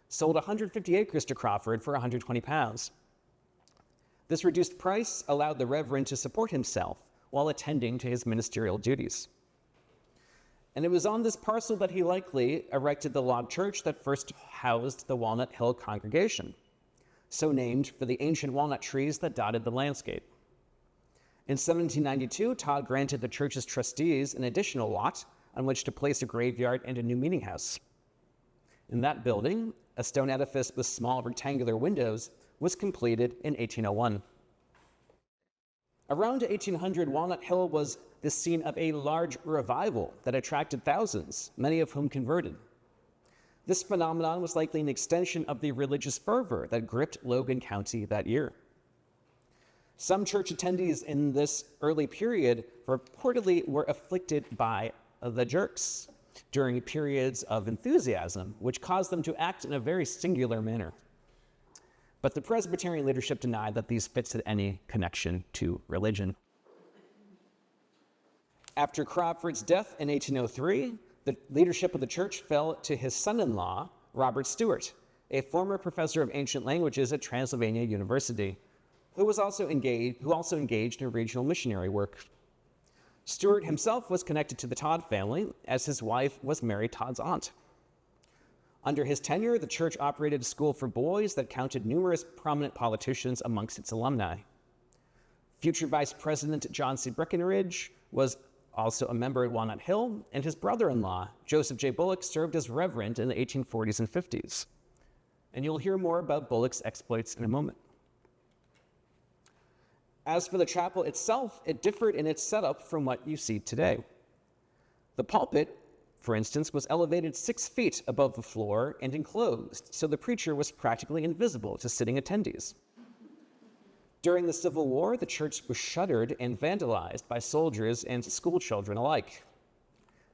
sold 150 acres to Crawford for 120 pounds. This reduced price allowed the Reverend to support himself while attending to his ministerial duties. And it was on this parcel that he likely erected the log church that first housed the Walnut Hill congregation, so named for the ancient walnut trees that dotted the landscape. In 1792, Todd granted the church's trustees an additional lot on which to place a graveyard and a new meeting house. In that building, a stone edifice with small rectangular windows was completed in 1801. Around 1800, Walnut Hill was the scene of a large revival that attracted thousands, many of whom converted. This phenomenon was likely an extension of the religious fervor that gripped Logan County that year. Some church attendees in this early period reportedly were afflicted by the jerks during periods of enthusiasm, which caused them to act in a very singular manner. But the Presbyterian leadership denied that these fits had any connection to religion. After Crawford's death in 1803, the leadership of the church fell to his son-in-law, Robert Stewart, a former professor of ancient languages at Transylvania University, who also engaged in regional missionary work. Stewart himself was connected to the Todd family, as his wife was Mary Todd's aunt. Under his tenure, the church operated a school for boys that counted numerous prominent politicians amongst its alumni. Future Vice President John C. Breckinridge was also a member at Walnut Hill, and his brother-in-law, Joseph J. Bullock, served as reverend in the 1840s and 50s. And you'll hear more about Bullock's exploits in a moment. As for the chapel itself, it differed in its setup from what you see today. The pulpit, for instance, was elevated 6 feet above the floor and enclosed, so the preacher was practically invisible to sitting attendees. During the Civil War, the church was shuttered and vandalized by soldiers and schoolchildren alike.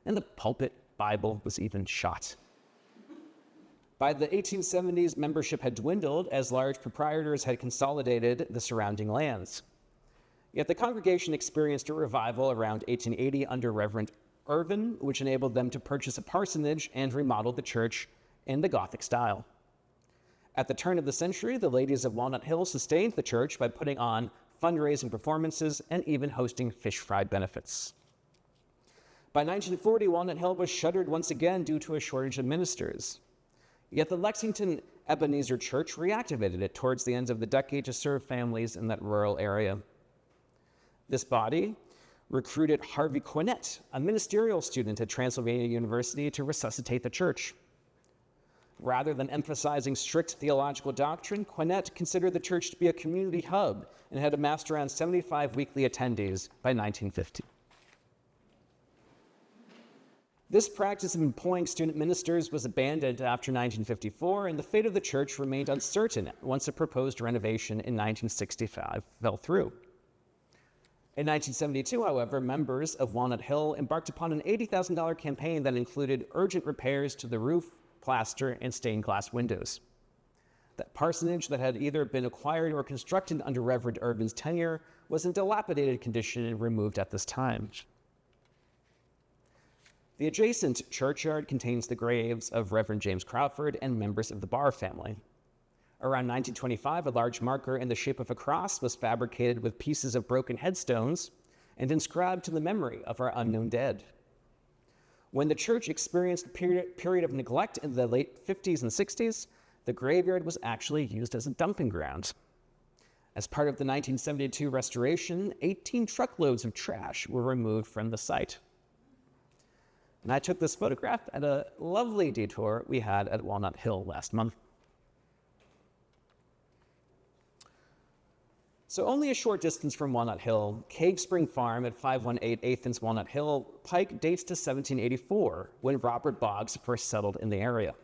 And the pulpit Bible was even shot. By the 1870s, membership had dwindled as large proprietors had consolidated the surrounding lands. Yet the congregation experienced a revival around 1880 under Reverend Irvin, which enabled them to purchase a parsonage and remodel the church in the Gothic style. At the turn of the century, the ladies of Walnut Hill sustained the church by putting on fundraising performances and even hosting fish fry benefits. By 1940, Walnut Hill was shuttered once again due to a shortage of ministers. Yet the Lexington Ebenezer Church reactivated it towards the end of the decade to serve families in that rural area. This body recruited Harvey Quinnett, a ministerial student at Transylvania University, to resuscitate the church. Rather than emphasizing strict theological doctrine, Quinnett considered the church to be a community hub and had amassed around 75 weekly attendees by 1950. This practice of employing student ministers was abandoned after 1954, and the fate of the church remained uncertain once a proposed renovation in 1965 fell through. In 1972, however, members of Walnut Hill embarked upon an $80,000 campaign that included urgent repairs to the roof, plaster, and stained glass windows. That parsonage that had either been acquired or constructed under Reverend Irvin's tenure was in dilapidated condition and removed at this time. The adjacent churchyard contains the graves of Reverend James Crawford and members of the Barr family. Around 1925, a large marker in the shape of a cross was fabricated with pieces of broken headstones and inscribed to the memory of our unknown dead. When the church experienced a period of neglect in the late 50s and 60s, the graveyard was actually used as a dumping ground. As part of the 1972 restoration, 18 truckloads of trash were removed from the site. And I took this photograph at a lovely detour we had at Walnut Hill last month. So only a short distance from Walnut Hill, Cave Spring Farm at 518 Athens Walnut Hill Pike dates to 1784, when Robert Boggs first settled in the area.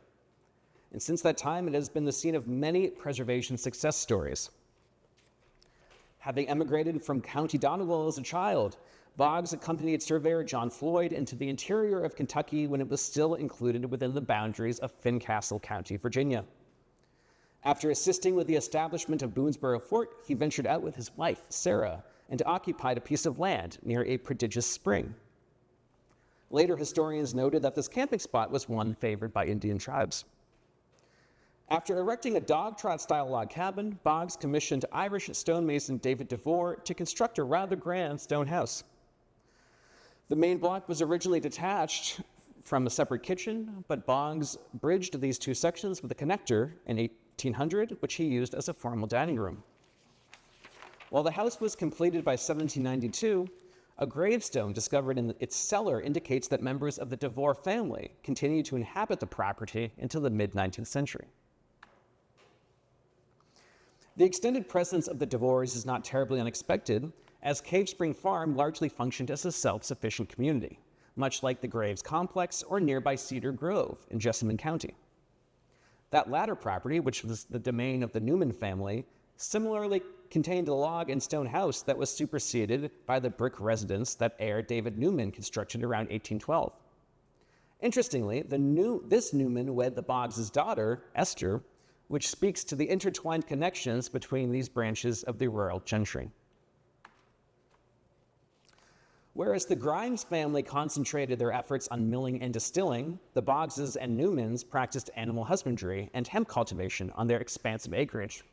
And since that time, it has been the scene of many preservation success stories. Having emigrated from County Donegal as a child, Boggs accompanied surveyor John Floyd into the interior of Kentucky when it was still included within the boundaries of Fincastle County, Virginia. After assisting with the establishment of Boonesboro Fort, he ventured out with his wife, Sarah, and occupied a piece of land near a prodigious spring. Later historians noted that this camping spot was one favored by Indian tribes. After erecting a dog trot-style log cabin, Boggs commissioned Irish stonemason David DeVore to construct a rather grand stone house. The main block was originally detached from a separate kitchen, but Boggs bridged these two sections with a connector in 1800, which he used as a formal dining room. While the house was completed by 1792, a gravestone discovered in its cellar indicates that members of the DeVore family continued to inhabit the property until the mid-19th century. The extended presence of the DeVores is not terribly unexpected, as Cave Spring Farm largely functioned as a self-sufficient community, much like the Graves Complex or nearby Cedar Grove in Jessamine County. That latter property, which was the domain of the Newman family, similarly contained a log and stone house that was superseded by the brick residence that heir David Newman constructed around 1812. Interestingly, this Newman wed the Boggs' daughter, Esther, which speaks to the intertwined connections between these branches of the rural gentry. Whereas the Grimes family concentrated their efforts on milling and distilling, the Boggses and Newmans practiced animal husbandry and hemp cultivation on their expansive acreage.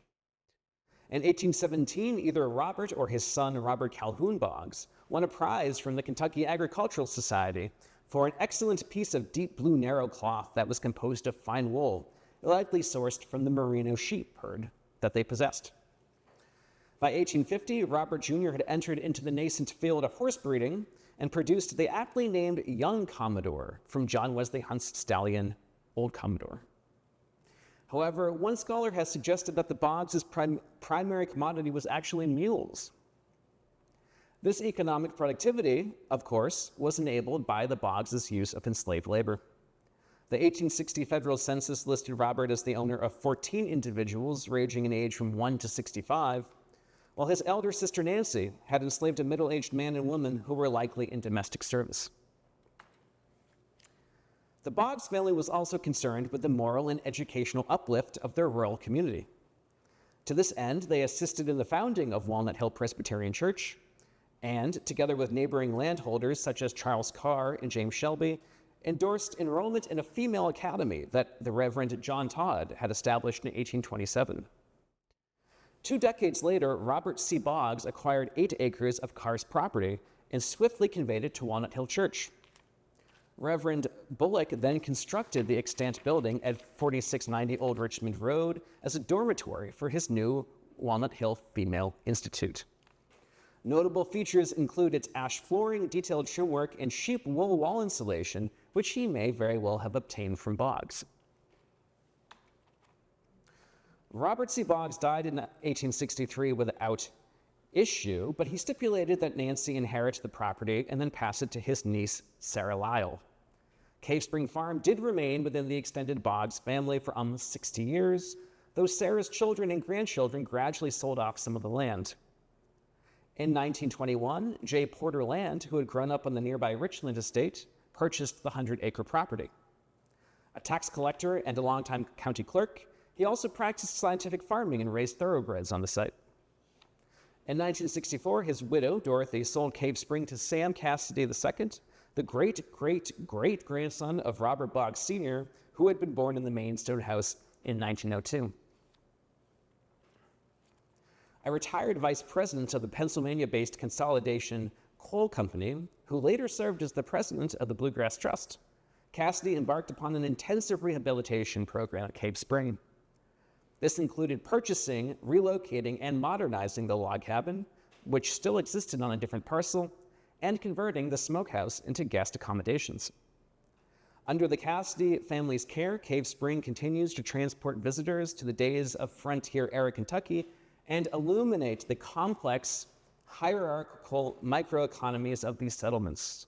In 1817, either Robert or his son, Robert Calhoun Boggs, won a prize from the Kentucky Agricultural Society for an excellent piece of deep blue narrow cloth that was composed of fine wool, likely sourced from the merino sheep herd that they possessed. By 1850, Robert Jr. had entered into the nascent field of horse breeding and produced the aptly named Young Commodore from John Wesley Hunt's stallion, Old Commodore. However, one scholar has suggested that the Boggs' primary commodity was actually mules. This economic productivity, of course, was enabled by the bogs' use of enslaved labor. The 1860 federal census listed Robert as the owner of 14 individuals ranging in age from 1 to 65, while his elder sister Nancy had enslaved a middle-aged man and woman who were likely in domestic service. The Boggs family was also concerned with the moral and educational uplift of their rural community. To this end, they assisted in the founding of Walnut Hill Presbyterian Church, and, together with neighboring landholders such as Charles Carr and James Shelby, endorsed enrollment in a female academy that the Reverend John Todd had established in 1827. 2 decades later, Robert C. Boggs acquired 8 acres of Carr's property and swiftly conveyed it to Walnut Hill Church. Reverend Bullock then constructed the extant building at 4690 Old Richmond Road as a dormitory for his new Walnut Hill Female Institute. Notable features include its ash flooring, detailed trim work, and sheep wool wall insulation, which he may very well have obtained from Boggs. Robert C. Boggs died in 1863 without issue, but he stipulated that Nancy inherit the property and then pass it to his niece, Sarah Lyle. Cave Spring Farm did remain within the extended Boggs family for almost 60 years, though Sarah's children and grandchildren gradually sold off some of the land. In 1921, J. Porter Land, who had grown up on the nearby Richland estate, purchased the 100-acre property. A tax collector and a longtime county clerk, he also practiced scientific farming and raised thoroughbreds on the site. In 1964, his widow, Dorothy, sold Cave Spring to Sam Cassidy II, the great-great-great-grandson of Robert Boggs Sr., who had been born in the Maidstone house in 1902. A retired vice president of the Pennsylvania-based Consolidation Coal Company, who later served as the president of the Bluegrass Trust, Cassidy embarked upon an intensive rehabilitation program at Cave Spring. This included purchasing, relocating, and modernizing the log cabin, which still existed on a different parcel, and converting the smokehouse into guest accommodations. Under the Cassidy family's care, Cave Spring continues to transport visitors to the days of frontier-era Kentucky and illuminate the complex, hierarchical microeconomies of these settlements.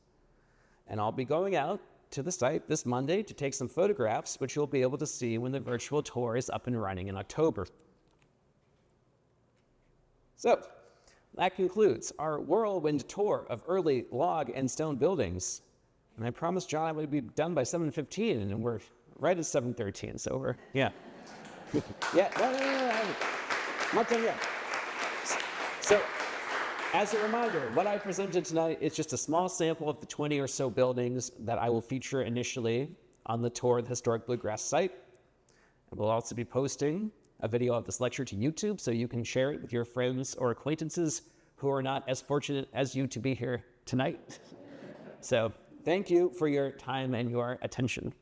And I'll be going out to the site this Monday to take some photographs, which you'll be able to see when the virtual tour is up and running in October. So, that concludes our whirlwind tour of early log and stone buildings. And I promised John I would be done by 7:15, and we're right at 7:13, so we're, yeah. No, not done yet. So, as a reminder, what I presented tonight is just a small sample of the 20 or so buildings that I will feature initially on the Tour of the Historic Bluegrass site. And we'll also be posting a video of this lecture to YouTube so you can share it with your friends or acquaintances who are not as fortunate as you to be here tonight. So thank you for your time and your attention.